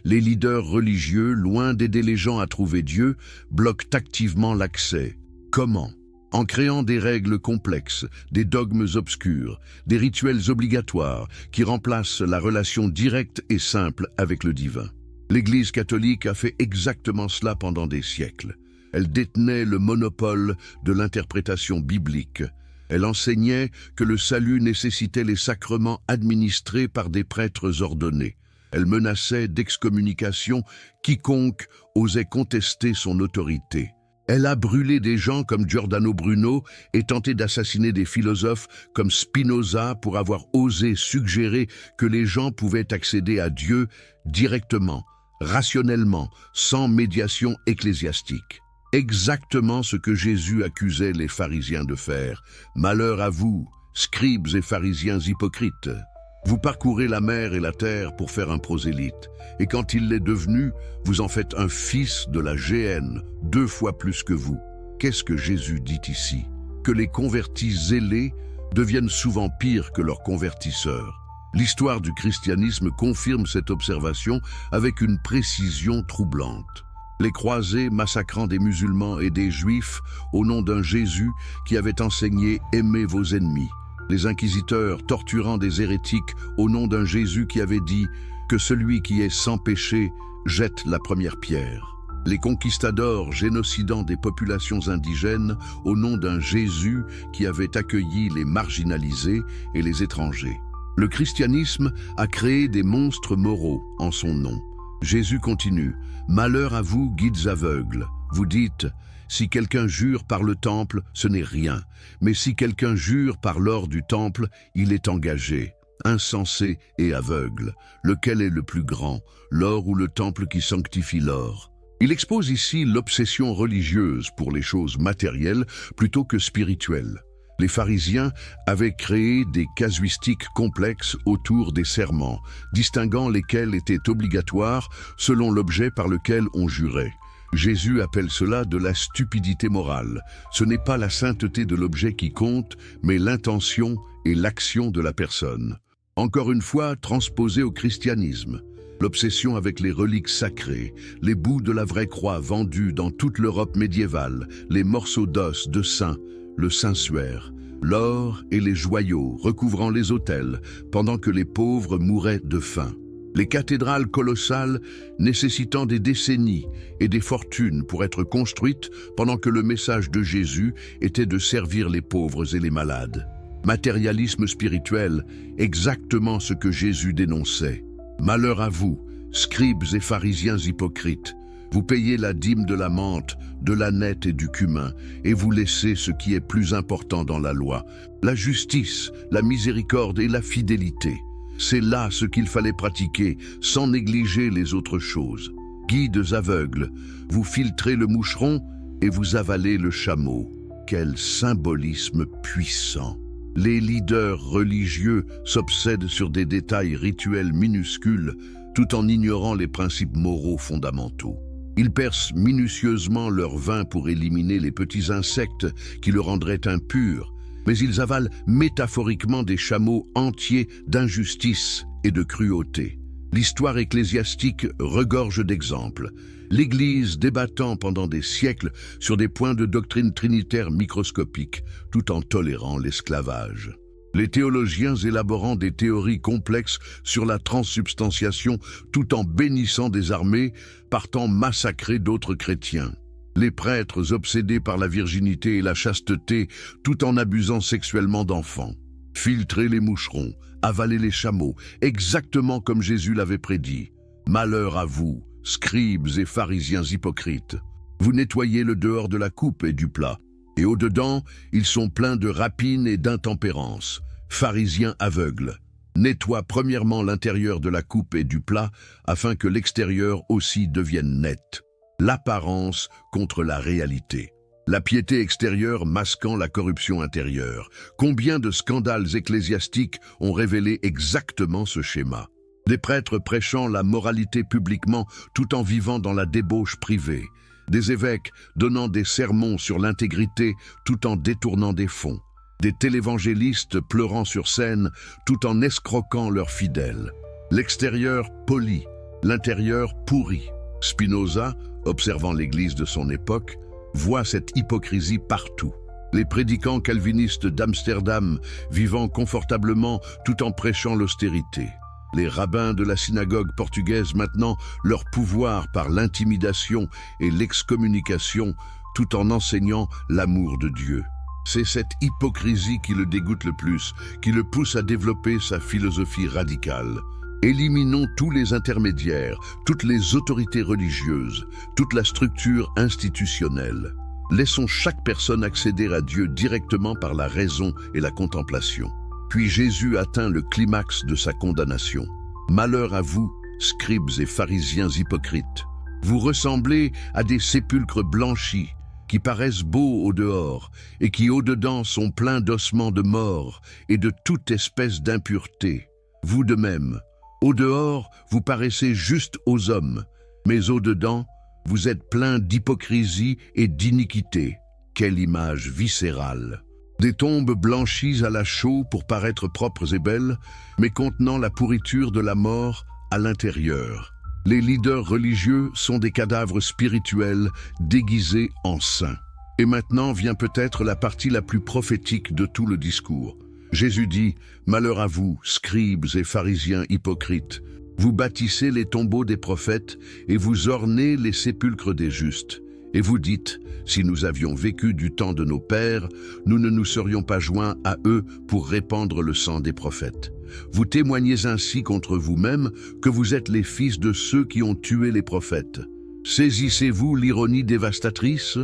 Les leaders religieux, loin d'aider les gens à trouver Dieu, bloquent activement l'accès. Comment? En créant des règles complexes, des dogmes obscurs, des rituels obligatoires qui remplacent la relation directe et simple avec le divin. L'Église catholique a fait exactement cela pendant des siècles. Elle détenait le monopole de l'interprétation biblique. Elle enseignait que le salut nécessitait les sacrements administrés par des prêtres ordonnés. Elle menaçait d'excommunication quiconque osait contester son autorité. Elle a brûlé des gens comme Giordano Bruno et tenté d'assassiner des philosophes comme Spinoza pour avoir osé suggérer que les gens pouvaient accéder à Dieu directement, rationnellement, sans médiation ecclésiastique. Exactement ce que Jésus accusait les pharisiens de faire. Malheur à vous, scribes et pharisiens hypocrites. Vous parcourez la mer et la terre pour faire un prosélyte, et quand il l'est devenu, vous en faites un fils de la géhenne, 2 fois plus que vous. Qu'est-ce que Jésus dit ici? Que les convertis zélés deviennent souvent pires que leurs convertisseurs. L'histoire du christianisme confirme cette observation avec une précision troublante. Les croisés massacrant des musulmans et des juifs au nom d'un Jésus qui avait enseigné « Aimez vos ennemis ». Les inquisiteurs torturant des hérétiques au nom d'un Jésus qui avait dit que celui qui est sans péché jette la première pierre. Les conquistadors génocidant des populations indigènes au nom d'un Jésus qui avait accueilli les marginalisés et les étrangers. Le christianisme a créé des monstres moraux en son nom. Jésus continue « Malheur à vous, guides aveugles ». Vous dites « Si quelqu'un jure par le temple, ce n'est rien. Mais si quelqu'un jure par l'or du temple, il est engagé. Insensé et aveugle. Lequel est le plus grand, l'or ou le temple qui sanctifie l'or ?» Il expose ici l'obsession religieuse pour les choses matérielles plutôt que spirituelles. Les pharisiens avaient créé des casuistiques complexes autour des serments, distinguant lesquels étaient obligatoires selon l'objet par lequel on jurait. Jésus appelle cela de la stupidité morale. Ce n'est pas la sainteté de l'objet qui compte, mais l'intention et l'action de la personne. Encore une fois, transposé au christianisme. L'obsession avec les reliques sacrées, les bouts de la vraie croix vendus dans toute l'Europe médiévale, les morceaux d'os de saints, le sensuaire, l'or et les joyaux recouvrant les autels pendant que les pauvres mouraient de faim. Les cathédrales colossales nécessitant des décennies et des fortunes pour être construites pendant que le message de Jésus était de servir les pauvres et les malades. Matérialisme spirituel, exactement ce que Jésus dénonçait. Malheur à vous, scribes et pharisiens hypocrites. Vous payez la dîme de la menthe, de l'ânette et du cumin, et vous laissez ce qui est plus important dans la loi, la justice, la miséricorde et la fidélité. C'est là ce qu'il fallait pratiquer, sans négliger les autres choses. Guides aveugles, vous filtrez le moucheron et vous avalez le chameau. Quel symbolisme puissant! Les leaders religieux s'obsèdent sur des détails rituels minuscules, tout en ignorant les principes moraux fondamentaux. Ils percent minutieusement leur vin pour éliminer les petits insectes qui le rendraient impur, mais ils avalent métaphoriquement des chameaux entiers d'injustice et de cruauté. L'histoire ecclésiastique regorge d'exemples. L'Église débattant pendant des siècles sur des points de doctrine trinitaire microscopiques, tout en tolérant l'esclavage. Les théologiens élaborant des théories complexes sur la transsubstantiation, tout en bénissant des armées partant massacrer d'autres chrétiens. Les prêtres obsédés par la virginité et la chasteté, tout en abusant sexuellement d'enfants. Filtrer les moucherons, avaler les chameaux, exactement comme Jésus l'avait prédit. Malheur à vous, scribes et pharisiens hypocrites. Vous nettoyez le dehors de la coupe et du plat, et au-dedans, ils sont pleins de rapine et d'intempérance. Pharisiens aveugles. Nettoie premièrement l'intérieur de la coupe et du plat, afin que l'extérieur aussi devienne net. L'apparence contre la réalité. La piété extérieure masquant la corruption intérieure. Combien de scandales ecclésiastiques ont révélé exactement ce schéma? Des prêtres prêchant la moralité publiquement tout en vivant dans la débauche privée. Des évêques donnant des sermons sur l'intégrité tout en détournant des fonds. Des télévangélistes pleurant sur scène tout en escroquant leurs fidèles. L'extérieur poli, l'intérieur pourri. Spinoza, observant l'Église de son époque, voit cette hypocrisie partout. Les prédicants calvinistes d'Amsterdam vivant confortablement tout en prêchant l'austérité. Les rabbins de la synagogue portugaise maintenant leur pouvoir par l'intimidation et l'excommunication tout en enseignant l'amour de Dieu. C'est cette hypocrisie qui le dégoûte le plus, qui le pousse à développer sa philosophie radicale. Éliminons tous les intermédiaires, toutes les autorités religieuses, toute la structure institutionnelle. Laissons chaque personne accéder à Dieu directement par la raison et la contemplation. Puis Jésus atteint le climax de sa condamnation. Malheur à vous, scribes et pharisiens hypocrites. Vous ressemblez à des sépulcres blanchis, qui paraissent beaux au dehors, et qui au-dedans sont pleins d'ossements de mort et de toute espèce d'impureté. Vous de même, au dehors, vous paraissez juste aux hommes, mais au-dedans, vous êtes plein d'hypocrisie et d'iniquité. Quelle image viscérale! Des tombes blanchies à la chaux pour paraître propres et belles, mais contenant la pourriture de la mort à l'intérieur. Les leaders religieux sont des cadavres spirituels déguisés en saints. Et maintenant vient peut-être la partie la plus prophétique de tout le discours. Jésus dit « Malheur à vous, scribes et pharisiens hypocrites, vous bâtissez les tombeaux des prophètes et vous ornez les sépulcres des justes. Et vous dites, si nous avions vécu du temps de nos pères, nous ne nous serions pas joints à eux pour répandre le sang des prophètes. Vous témoignez ainsi contre vous-même que vous êtes les fils de ceux qui ont tué les prophètes. Saisissez-vous l'ironie dévastatrice ?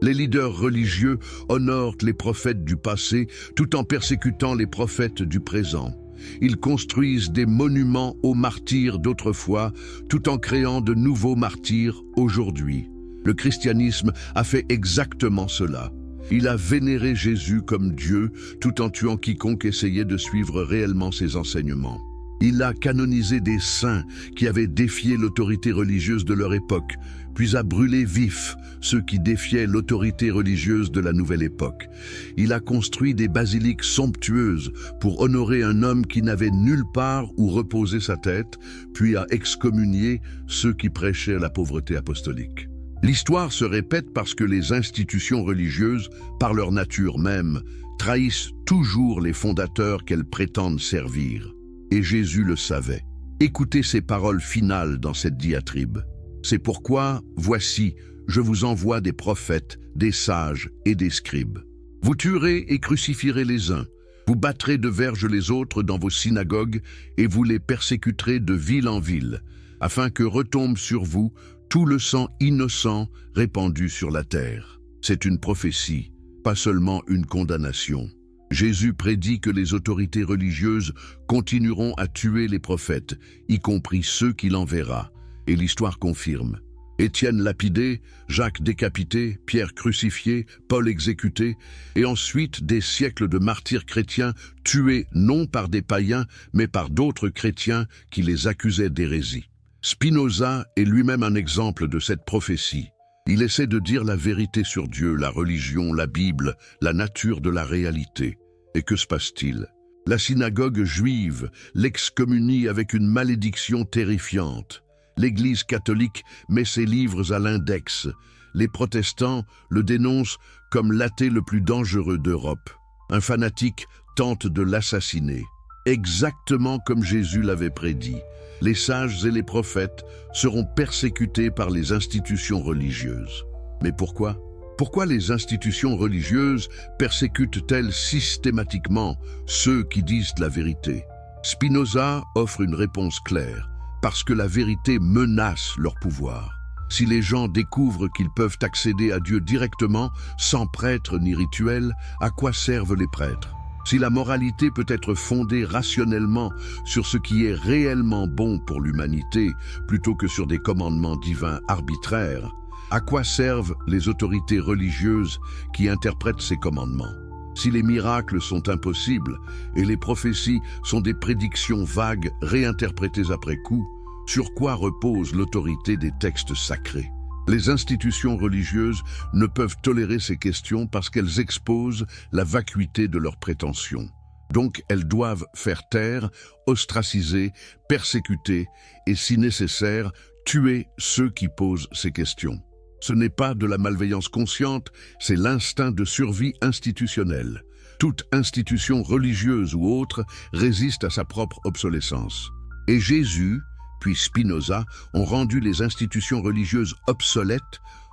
Les leaders religieux honorent les prophètes du passé tout en persécutant les prophètes du présent. Ils construisent des monuments aux martyrs d'autrefois tout en créant de nouveaux martyrs aujourd'hui. Le christianisme a fait exactement cela. Il a vénéré Jésus comme Dieu tout en tuant quiconque essayait de suivre réellement ses enseignements. Il a canonisé des saints qui avaient défié l'autorité religieuse de leur époque, puis a brûlé vifs ceux qui défiaient l'autorité religieuse de la nouvelle époque. Il a construit des basiliques somptueuses pour honorer un homme qui n'avait nulle part où reposer sa tête, puis a excommunié ceux qui prêchaient la pauvreté apostolique. L'histoire se répète parce que les institutions religieuses, par leur nature même, trahissent toujours les fondateurs qu'elles prétendent servir. Et Jésus le savait. Écoutez ces paroles finales dans cette diatribe. C'est pourquoi, voici, je vous envoie des prophètes, des sages et des scribes. Vous tuerez et crucifierez les uns, vous battrez de verges les autres dans vos synagogues et vous les persécuterez de ville en ville, afin que retombe sur vous tout le sang innocent répandu sur la terre. C'est une prophétie, pas seulement une condamnation. Jésus prédit que les autorités religieuses continueront à tuer les prophètes, y compris ceux qu'il enverra. Et l'histoire confirme. Étienne lapidé, Jacques décapité, Pierre crucifié, Paul exécuté, et ensuite des siècles de martyrs chrétiens tués non par des païens, mais par d'autres chrétiens qui les accusaient d'hérésie. Spinoza est lui-même un exemple de cette prophétie. Il essaie de dire la vérité sur Dieu, la religion, la Bible, la nature de la réalité. Et que se passe-t-il? La synagogue juive l'excommunie avec une malédiction terrifiante. L'Église catholique met ses livres à l'index. Les protestants le dénoncent comme l'athée le plus dangereux d'Europe. Un fanatique tente de l'assassiner. Exactement comme Jésus l'avait prédit, les sages et les prophètes seront persécutés par les institutions religieuses. Mais pourquoi? Pourquoi les institutions religieuses persécutent-elles systématiquement ceux qui disent la vérité? Spinoza offre une réponse claire, parce que la vérité menace leur pouvoir. Si les gens découvrent qu'ils peuvent accéder à Dieu directement, sans prêtre ni rituel, à quoi servent les prêtres? Si la moralité peut être fondée rationnellement sur ce qui est réellement bon pour l'humanité, plutôt que sur des commandements divins arbitraires, à quoi servent les autorités religieuses qui interprètent ces commandements? Si les miracles sont impossibles et les prophéties sont des prédictions vagues réinterprétées après coup, sur quoi repose l'autorité des textes sacrés? Les institutions religieuses ne peuvent tolérer ces questions parce qu'elles exposent la vacuité de leurs prétentions. Donc elles doivent faire taire, ostraciser, persécuter et, si nécessaire, tuer ceux qui posent ces questions. Ce n'est pas de la malveillance consciente, c'est l'instinct de survie institutionnelle. Toute institution religieuse ou autre résiste à sa propre obsolescence. Et Jésus, puis Spinoza, ont rendu les institutions religieuses obsolètes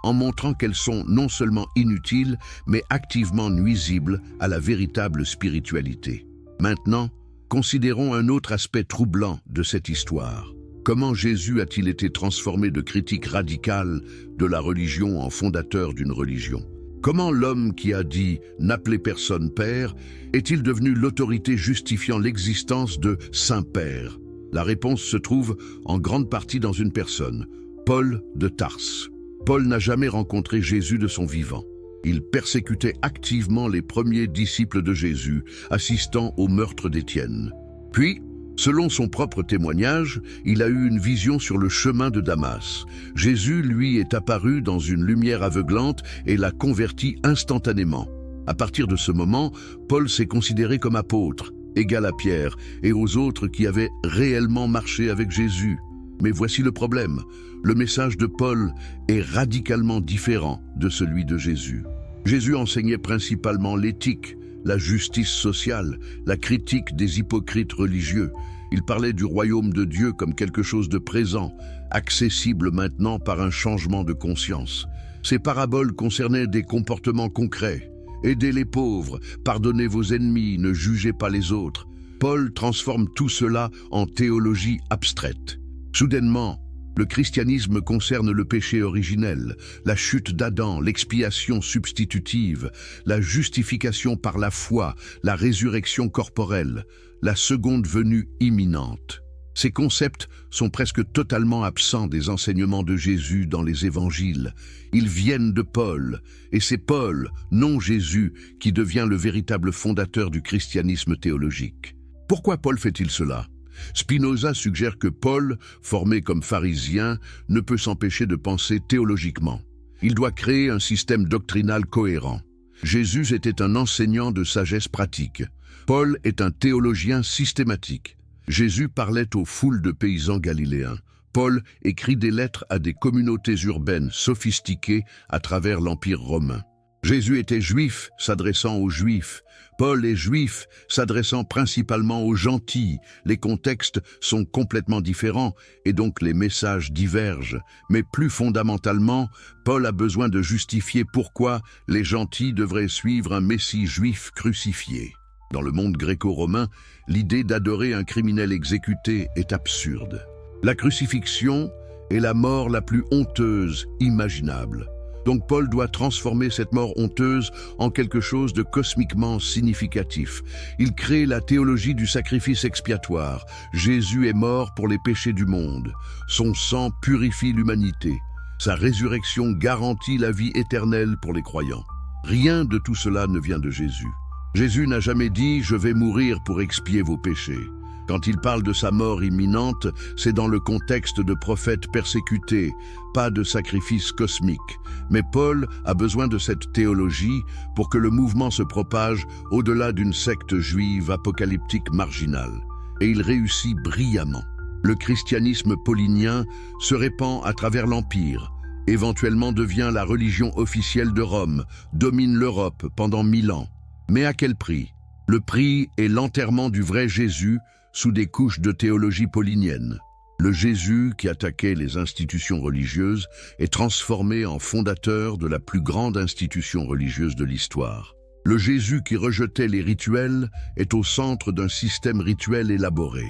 en montrant qu'elles sont non seulement inutiles, mais activement nuisibles à la véritable spiritualité. Maintenant, considérons un autre aspect troublant de cette histoire. Comment Jésus a-t-il été transformé de critique radicale de la religion en fondateur d'une religion? Comment l'homme qui a dit « n'appelez personne Père » est-il devenu l'autorité justifiant l'existence de Saint-Père? La réponse se trouve en grande partie dans une personne, Paul de Tarse. Paul n'a jamais rencontré Jésus de son vivant. Il persécutait activement les premiers disciples de Jésus, assistant au meurtre d'Étienne. Puis, selon son propre témoignage, il a eu une vision sur le chemin de Damas. Jésus, lui, est apparu dans une lumière aveuglante et l'a converti instantanément. À partir de ce moment, Paul s'est considéré comme apôtre, égal à Pierre et aux autres qui avaient réellement marché avec Jésus. Mais voici le problème. Le message de Paul est radicalement différent de celui de Jésus. Jésus enseignait principalement l'éthique, la justice sociale, la critique des hypocrites religieux. Il parlait du royaume de Dieu comme quelque chose de présent, accessible maintenant par un changement de conscience. Ces paraboles concernaient des comportements concrets. Aidez les pauvres, pardonnez vos ennemis, ne jugez pas les autres. Paul transforme tout cela en théologie abstraite. Soudainement, le christianisme concerne le péché originel, la chute d'Adam, l'expiation substitutive, la justification par la foi, la résurrection corporelle, la seconde venue imminente. Ces concepts sont presque totalement absents des enseignements de Jésus dans les évangiles. Ils viennent de Paul, et c'est Paul, non Jésus, qui devient le véritable fondateur du christianisme théologique. Pourquoi Paul fait-il cela? Spinoza suggère que Paul, formé comme pharisien, ne peut s'empêcher de penser théologiquement. Il doit créer un système doctrinal cohérent. Jésus était un enseignant de sagesse pratique. Paul est un théologien systématique. Jésus parlait aux foules de paysans galiléens. Paul écrit des lettres à des communautés urbaines sophistiquées à travers l'Empire romain. Jésus était juif, s'adressant aux juifs. Paul est juif, s'adressant principalement aux gentils. Les contextes sont complètement différents et donc les messages divergent. Mais plus fondamentalement, Paul a besoin de justifier pourquoi les gentils devraient suivre un Messie juif crucifié. Dans le monde gréco-romain, l'idée d'adorer un criminel exécuté est absurde. La crucifixion est la mort la plus honteuse imaginable. Donc Paul doit transformer cette mort honteuse en quelque chose de cosmiquement significatif. Il crée la théologie du sacrifice expiatoire. Jésus est mort pour les péchés du monde. Son sang purifie l'humanité. Sa résurrection garantit la vie éternelle pour les croyants. Rien de tout cela ne vient de Jésus. Jésus n'a jamais dit « je vais mourir pour expier vos péchés ». Quand il parle de sa mort imminente, c'est dans le contexte de prophètes persécutés, pas de sacrifice cosmique. Mais Paul a besoin de cette théologie pour que le mouvement se propage au-delà d'une secte juive apocalyptique marginale. Et il réussit brillamment. Le christianisme paulinien se répand à travers l'Empire, éventuellement devient la religion officielle de Rome, domine l'Europe pendant 1000 ans. Mais à quel prix? Le prix est l'enterrement du vrai Jésus sous des couches de théologie paulinienne. Le Jésus qui attaquait les institutions religieuses est transformé en fondateur de la plus grande institution religieuse de l'histoire. Le Jésus qui rejetait les rituels est au centre d'un système rituel élaboré.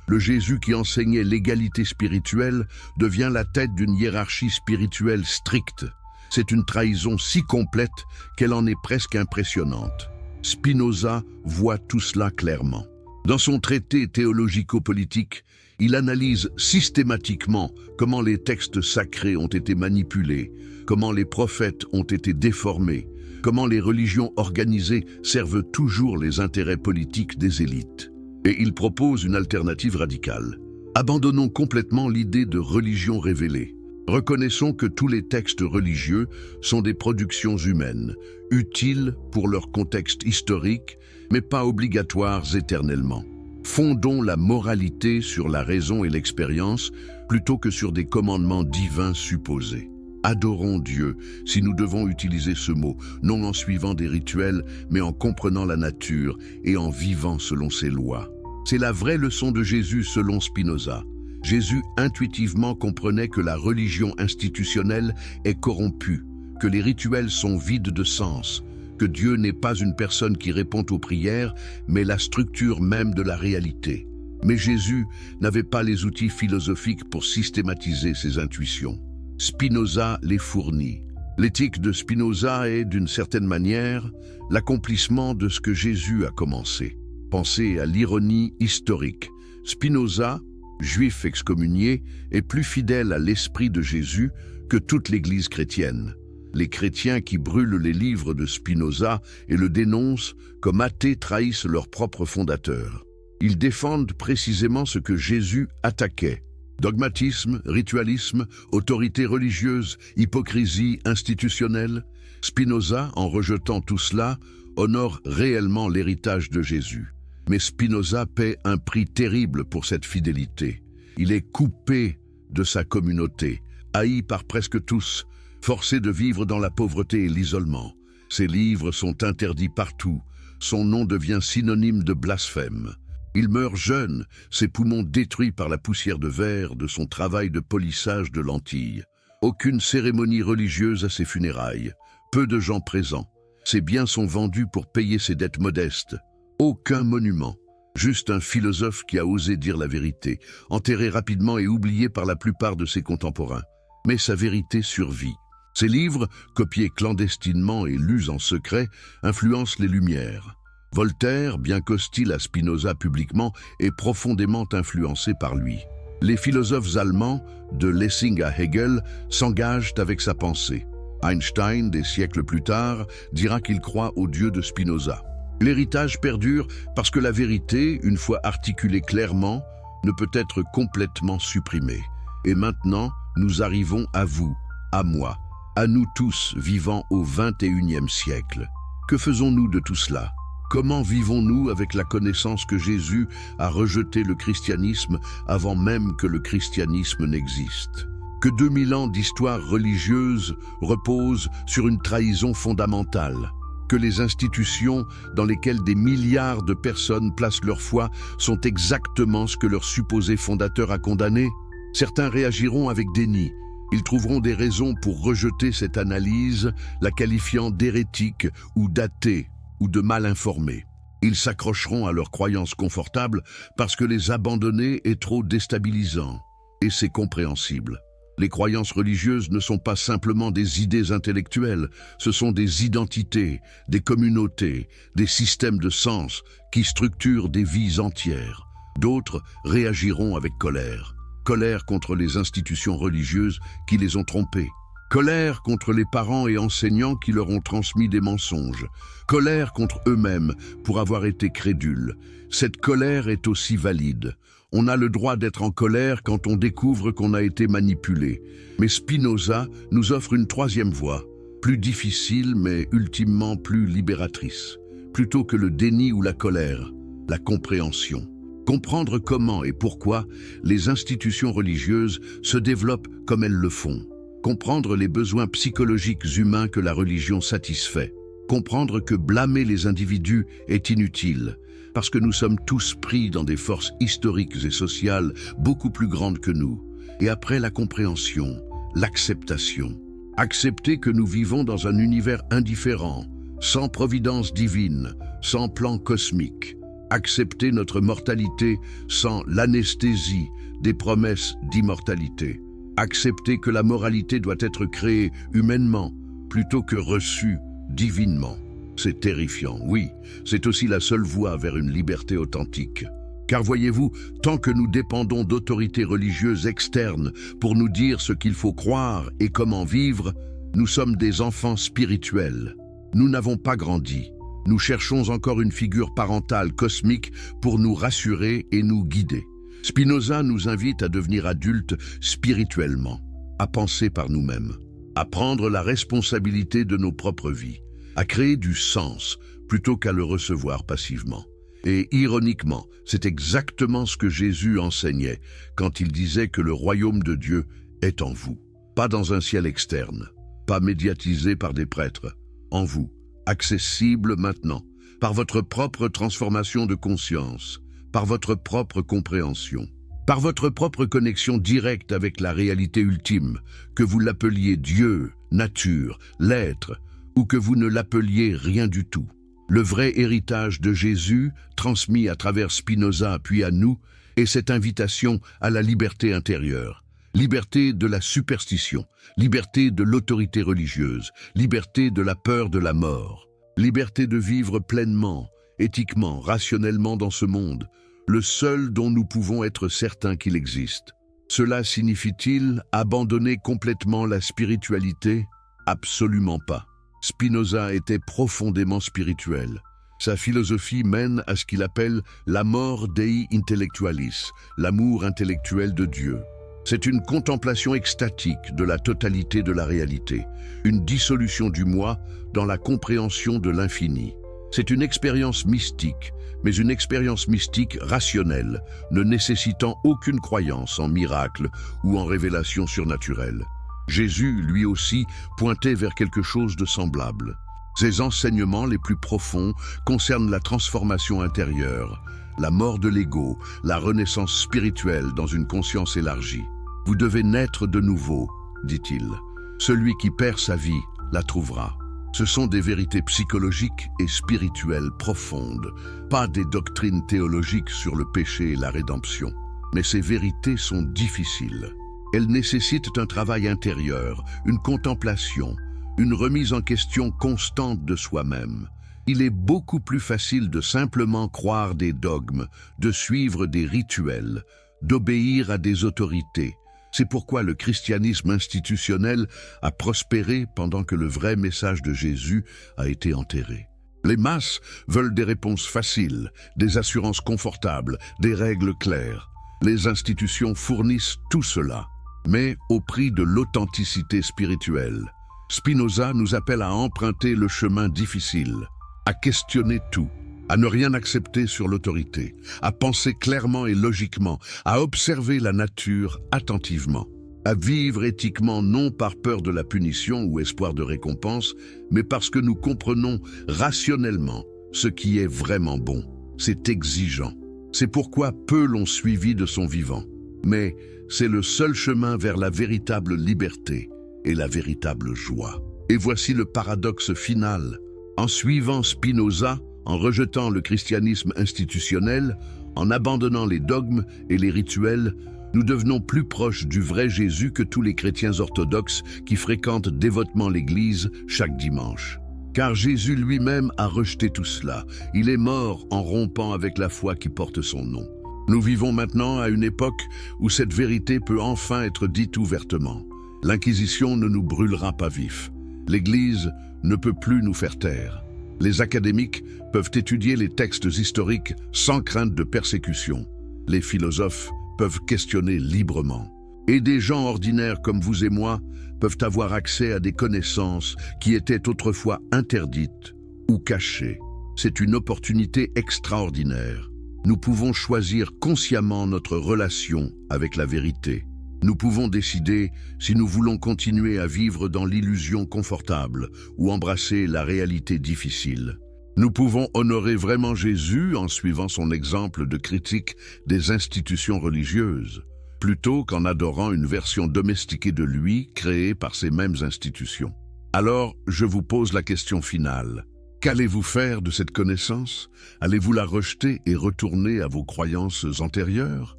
Le Jésus qui enseignait l'égalité spirituelle devient la tête d'une hiérarchie spirituelle stricte. C'est une trahison si complète qu'elle en est presque impressionnante. Spinoza voit tout cela clairement. Dans son traité théologico-politique, il analyse systématiquement comment les textes sacrés ont été manipulés, comment les prophètes ont été déformés, comment les religions organisées servent toujours les intérêts politiques des élites. Et il propose une alternative radicale. Abandonnons complètement l'idée de religion révélée. Reconnaissons que tous les textes religieux sont des productions humaines, utiles pour leur contexte historique, mais pas obligatoires éternellement. Fondons la moralité sur la raison et l'expérience plutôt que sur des commandements divins supposés. Adorons Dieu, si nous devons utiliser ce mot, non en suivant des rituels, mais en comprenant la nature et en vivant selon ses lois. C'est la vraie leçon de Jésus selon Spinoza. Jésus intuitivement comprenait que la religion institutionnelle est corrompue, que les rituels sont vides de sens, que Dieu n'est pas une personne qui répond aux prières, mais la structure même de la réalité. Mais Jésus n'avait pas les outils philosophiques pour systématiser ses intuitions. Spinoza les fournit. L'éthique de Spinoza est, d'une certaine manière, l'accomplissement de ce que Jésus a commencé. Pensez à l'ironie historique. Spinoza, juif excommunié, est plus fidèle à l'esprit de Jésus que toute l'Église chrétienne. Les chrétiens qui brûlent les livres de Spinoza et le dénoncent comme athées trahissent leur propre fondateur. Ils défendent précisément ce que Jésus attaquait. Dogmatisme, ritualisme, autorité religieuse, hypocrisie institutionnelle. Spinoza, en rejetant tout cela, honore réellement l'héritage de Jésus. Mais Spinoza paie un prix terrible pour cette fidélité. Il est coupé de sa communauté, haï par presque tous, forcé de vivre dans la pauvreté et l'isolement. Ses livres sont interdits partout. Son nom devient synonyme de blasphème. Il meurt jeune, ses poumons détruits par la poussière de verre de son travail de polissage de lentilles. Aucune cérémonie religieuse à ses funérailles. Peu de gens présents. Ses biens sont vendus pour payer ses dettes modestes. Aucun monument. Juste un philosophe qui a osé dire la vérité, enterré rapidement et oublié par la plupart de ses contemporains. Mais sa vérité survit. Ses livres, copiés clandestinement et lus en secret, influencent les Lumières. Voltaire, bien qu'hostile à Spinoza publiquement, est profondément influencé par lui. Les philosophes allemands, de Lessing à Hegel, s'engagent avec sa pensée. Einstein, des siècles plus tard, dira qu'il croit au Dieu de Spinoza. L'héritage perdure parce que la vérité, une fois articulée clairement, ne peut être complètement supprimée. Et maintenant, nous arrivons à vous, à moi, à nous tous vivant au XXIe siècle. Que faisons-nous de tout cela? Comment vivons-nous avec la connaissance que Jésus a rejeté le christianisme avant même que le christianisme n'existe? Que 2000 ans d'histoire religieuse reposent sur une trahison fondamentale? Que les institutions dans lesquelles des milliards de personnes placent leur foi sont exactement ce que leur supposé fondateur a condamné? Certains réagiront avec déni. Ils trouveront des raisons pour rejeter cette analyse, la qualifiant d'hérétique ou d'athée ou de mal informés. Ils s'accrocheront à leurs croyances confortables parce que les abandonner est trop déstabilisant. Et c'est compréhensible. Les croyances religieuses ne sont pas simplement des idées intellectuelles, ce sont des identités, des communautés, des systèmes de sens qui structurent des vies entières. D'autres réagiront avec colère. Colère contre les institutions religieuses qui les ont trompés. Colère contre les parents et enseignants qui leur ont transmis des mensonges. Colère contre eux-mêmes pour avoir été crédules. Cette colère est aussi valide. On a le droit d'être en colère quand on découvre qu'on a été manipulé. Mais Spinoza nous offre une troisième voie, plus difficile mais ultimement plus libératrice. Plutôt que le déni ou la colère, la compréhension. Comprendre comment et pourquoi les institutions religieuses se développent comme elles le font. Comprendre les besoins psychologiques humains que la religion satisfait. Comprendre que blâmer les individus est inutile, parce que nous sommes tous pris dans des forces historiques et sociales beaucoup plus grandes que nous. Et après la compréhension, l'acceptation. Accepter que nous vivons dans un univers indifférent, sans providence divine, sans plan cosmique. Accepter notre mortalité sans l'anesthésie des promesses d'immortalité. Accepter que la moralité doit être créée humainement plutôt que reçue divinement. C'est terrifiant, oui, c'est aussi la seule voie vers une liberté authentique. Car voyez-vous, tant que nous dépendons d'autorités religieuses externes pour nous dire ce qu'il faut croire et comment vivre, nous sommes des enfants spirituels. Nous n'avons pas grandi. Nous cherchons encore une figure parentale cosmique pour nous rassurer et nous guider. Spinoza nous invite à devenir adultes spirituellement, à penser par nous-mêmes, à prendre la responsabilité de nos propres vies, à créer du sens plutôt qu'à le recevoir passivement. Et ironiquement, c'est exactement ce que Jésus enseignait quand il disait que le royaume de Dieu est en vous, pas dans un ciel externe, pas médiatisé par des prêtres, en vous, accessible maintenant, par votre propre transformation de conscience, par votre propre compréhension, par votre propre connexion directe avec la réalité ultime, que vous l'appeliez Dieu, nature, l'être, ou que vous ne l'appeliez rien du tout. Le vrai héritage de Jésus, transmis à travers Spinoza puis à nous, est cette invitation à la liberté intérieure. Liberté de la superstition, liberté de l'autorité religieuse, liberté de la peur de la mort, liberté de vivre pleinement, éthiquement, rationnellement dans ce monde, le seul dont nous pouvons être certains qu'il existe. Cela signifie-t-il abandonner complètement la spiritualité? Absolument pas. Spinoza était profondément spirituel. Sa philosophie mène à ce qu'il appelle l'amor Dei intellectualis, l'amour intellectuel de Dieu. C'est une contemplation extatique de la totalité de la réalité, une dissolution du moi dans la compréhension de l'infini. C'est une expérience mystique, mais une expérience mystique rationnelle, ne nécessitant aucune croyance en miracle ou en révélation surnaturelle. Jésus, lui aussi, pointait vers quelque chose de semblable. Ses enseignements les plus profonds concernent la transformation intérieure, la mort de l'ego, la renaissance spirituelle dans une conscience élargie. « Vous devez naître de nouveau », dit-il. « Celui qui perd sa vie la trouvera. » Ce sont des vérités psychologiques et spirituelles profondes, pas des doctrines théologiques sur le péché et la rédemption. Mais ces vérités sont difficiles. Elles nécessitent un travail intérieur, une contemplation, une remise en question constante de soi-même. Il est beaucoup plus facile de simplement croire des dogmes, de suivre des rituels, d'obéir à des autorités. C'est pourquoi le christianisme institutionnel a prospéré pendant que le vrai message de Jésus a été enterré. Les masses veulent des réponses faciles, des assurances confortables, des règles claires. Les institutions fournissent tout cela, mais au prix de l'authenticité spirituelle. Spinoza nous appelle à emprunter le chemin difficile, à questionner tout, à ne rien accepter sur l'autorité, à penser clairement et logiquement, à observer la nature attentivement, à vivre éthiquement non par peur de la punition ou espoir de récompense, mais parce que nous comprenons rationnellement ce qui est vraiment bon. C'est exigeant. C'est pourquoi peu l'ont suivi de son vivant. Mais c'est le seul chemin vers la véritable liberté et la véritable joie. Et voici le paradoxe final. En suivant Spinoza, en rejetant le christianisme institutionnel, en abandonnant les dogmes et les rituels, nous devenons plus proches du vrai Jésus que tous les chrétiens orthodoxes qui fréquentent dévotement l'Église chaque dimanche. Car Jésus lui-même a rejeté tout cela. Il est mort en rompant avec la foi qui porte son nom. Nous vivons maintenant à une époque où cette vérité peut enfin être dite ouvertement. L'Inquisition ne nous brûlera pas vifs. L'Église ne peut plus nous faire taire. Les académiques peuvent étudier les textes historiques sans crainte de persécution. Les philosophes peuvent questionner librement. Et des gens ordinaires comme vous et moi peuvent avoir accès à des connaissances qui étaient autrefois interdites ou cachées. C'est une opportunité extraordinaire. Nous pouvons choisir consciemment notre relation avec la vérité. Nous pouvons décider si nous voulons continuer à vivre dans l'illusion confortable ou embrasser la réalité difficile. Nous pouvons honorer vraiment Jésus en suivant son exemple de critique des institutions religieuses, plutôt qu'en adorant une version domestiquée de lui créée par ces mêmes institutions. Alors, je vous pose la question finale. Qu'allez-vous faire de cette connaissance? Allez-vous la rejeter et retourner à vos croyances antérieures?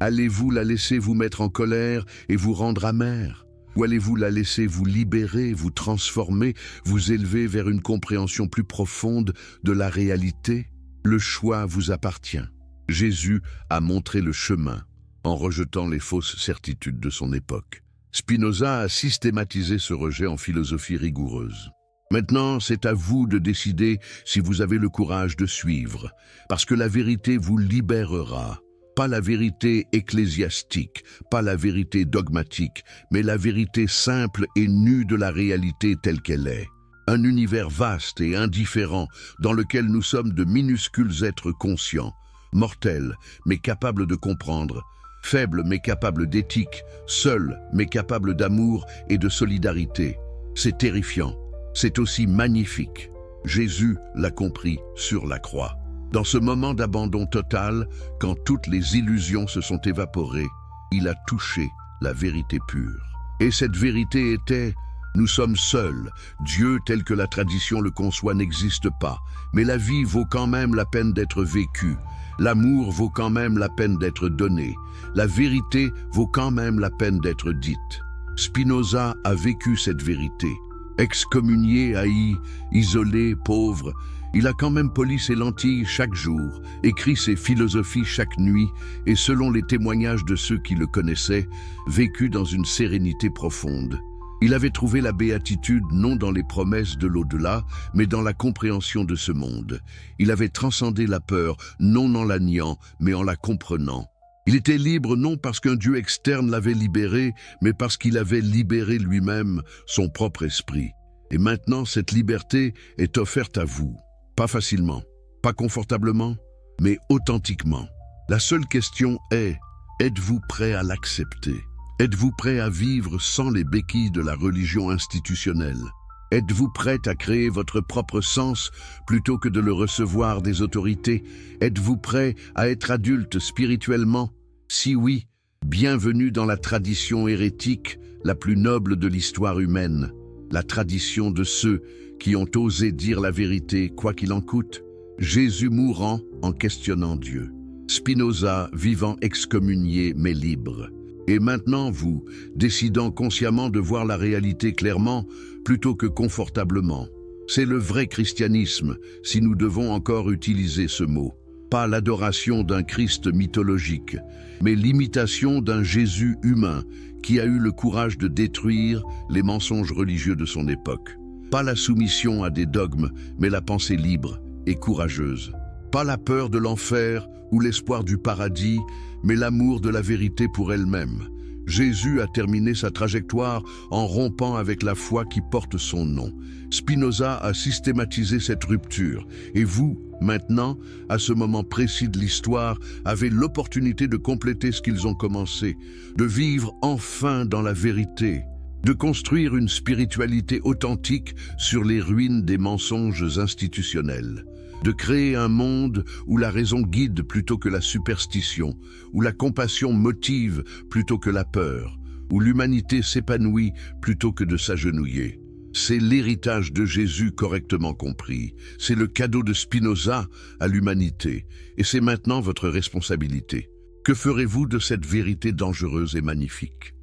Allez-vous la laisser vous mettre en colère et vous rendre amer? Ou allez-vous la laisser vous libérer, vous transformer, vous élever vers une compréhension plus profonde de la réalité? Le choix vous appartient. Jésus a montré le chemin en rejetant les fausses certitudes de son époque. Spinoza a systématisé ce rejet en philosophie rigoureuse. Maintenant, c'est à vous de décider si vous avez le courage de suivre, parce que la vérité vous libérera. Pas la vérité ecclésiastique, pas la vérité dogmatique, mais la vérité simple et nue de la réalité telle qu'elle est. Un univers vaste et indifférent dans lequel nous sommes de minuscules êtres conscients, mortels mais capables de comprendre, faibles mais capables d'éthique, seuls mais capables d'amour et de solidarité. C'est terrifiant, c'est aussi magnifique. Jésus l'a compris sur la croix. Dans ce moment d'abandon total, quand toutes les illusions se sont évaporées, il a touché la vérité pure. Et cette vérité était: nous sommes seuls, Dieu tel que la tradition le conçoit n'existe pas, mais la vie vaut quand même la peine d'être vécue, l'amour vaut quand même la peine d'être donné, la vérité vaut quand même la peine d'être dite. Spinoza a vécu cette vérité. Excommunié, haï, isolé, pauvre, il a quand même poli ses lentilles chaque jour, écrit ses philosophies chaque nuit et, selon les témoignages de ceux qui le connaissaient, vécu dans une sérénité profonde. Il avait trouvé la béatitude non dans les promesses de l'au-delà, mais dans la compréhension de ce monde. Il avait transcendé la peur, non en la niant, mais en la comprenant. Il était libre non parce qu'un Dieu externe l'avait libéré, mais parce qu'il avait libéré lui-même son propre esprit. Et maintenant, cette liberté est offerte à vous. Pas facilement, pas confortablement, mais authentiquement. La seule question est: êtes-vous prêt à l'accepter? Êtes-vous prêt à vivre sans les béquilles de la religion institutionnelle? Êtes-vous prêt à créer votre propre sens plutôt que de le recevoir des autorités? Êtes-vous prêt à être adulte spirituellement? Si oui, bienvenue dans la tradition hérétique la plus noble de l'histoire humaine, la tradition de ceux qui ont osé dire la vérité quoi qu'il en coûte. Jésus mourant en questionnant Dieu. Spinoza vivant excommunié mais libre. Et maintenant vous, décidant consciemment de voir la réalité clairement plutôt que confortablement. C'est le vrai christianisme, si nous devons encore utiliser ce mot. Pas l'adoration d'un Christ mythologique, mais l'imitation d'un Jésus humain qui a eu le courage de détruire les mensonges religieux de son époque. Pas la soumission à des dogmes, mais la pensée libre et courageuse. Pas la peur de l'enfer ou l'espoir du paradis, mais l'amour de la vérité pour elle-même. Jésus a terminé sa trajectoire en rompant avec la foi qui porte son nom. Spinoza a systématisé cette rupture. Et vous, maintenant, à ce moment précis de l'histoire, avez l'opportunité de compléter ce qu'ils ont commencé, de vivre enfin dans la vérité, de construire une spiritualité authentique sur les ruines des mensonges institutionnels, de créer un monde où la raison guide plutôt que la superstition, où la compassion motive plutôt que la peur, où l'humanité s'épanouit plutôt que de s'agenouiller. C'est l'héritage de Jésus correctement compris. C'est le cadeau de Spinoza à l'humanité. Et c'est maintenant votre responsabilité. Que ferez-vous de cette vérité dangereuse et magnifique ?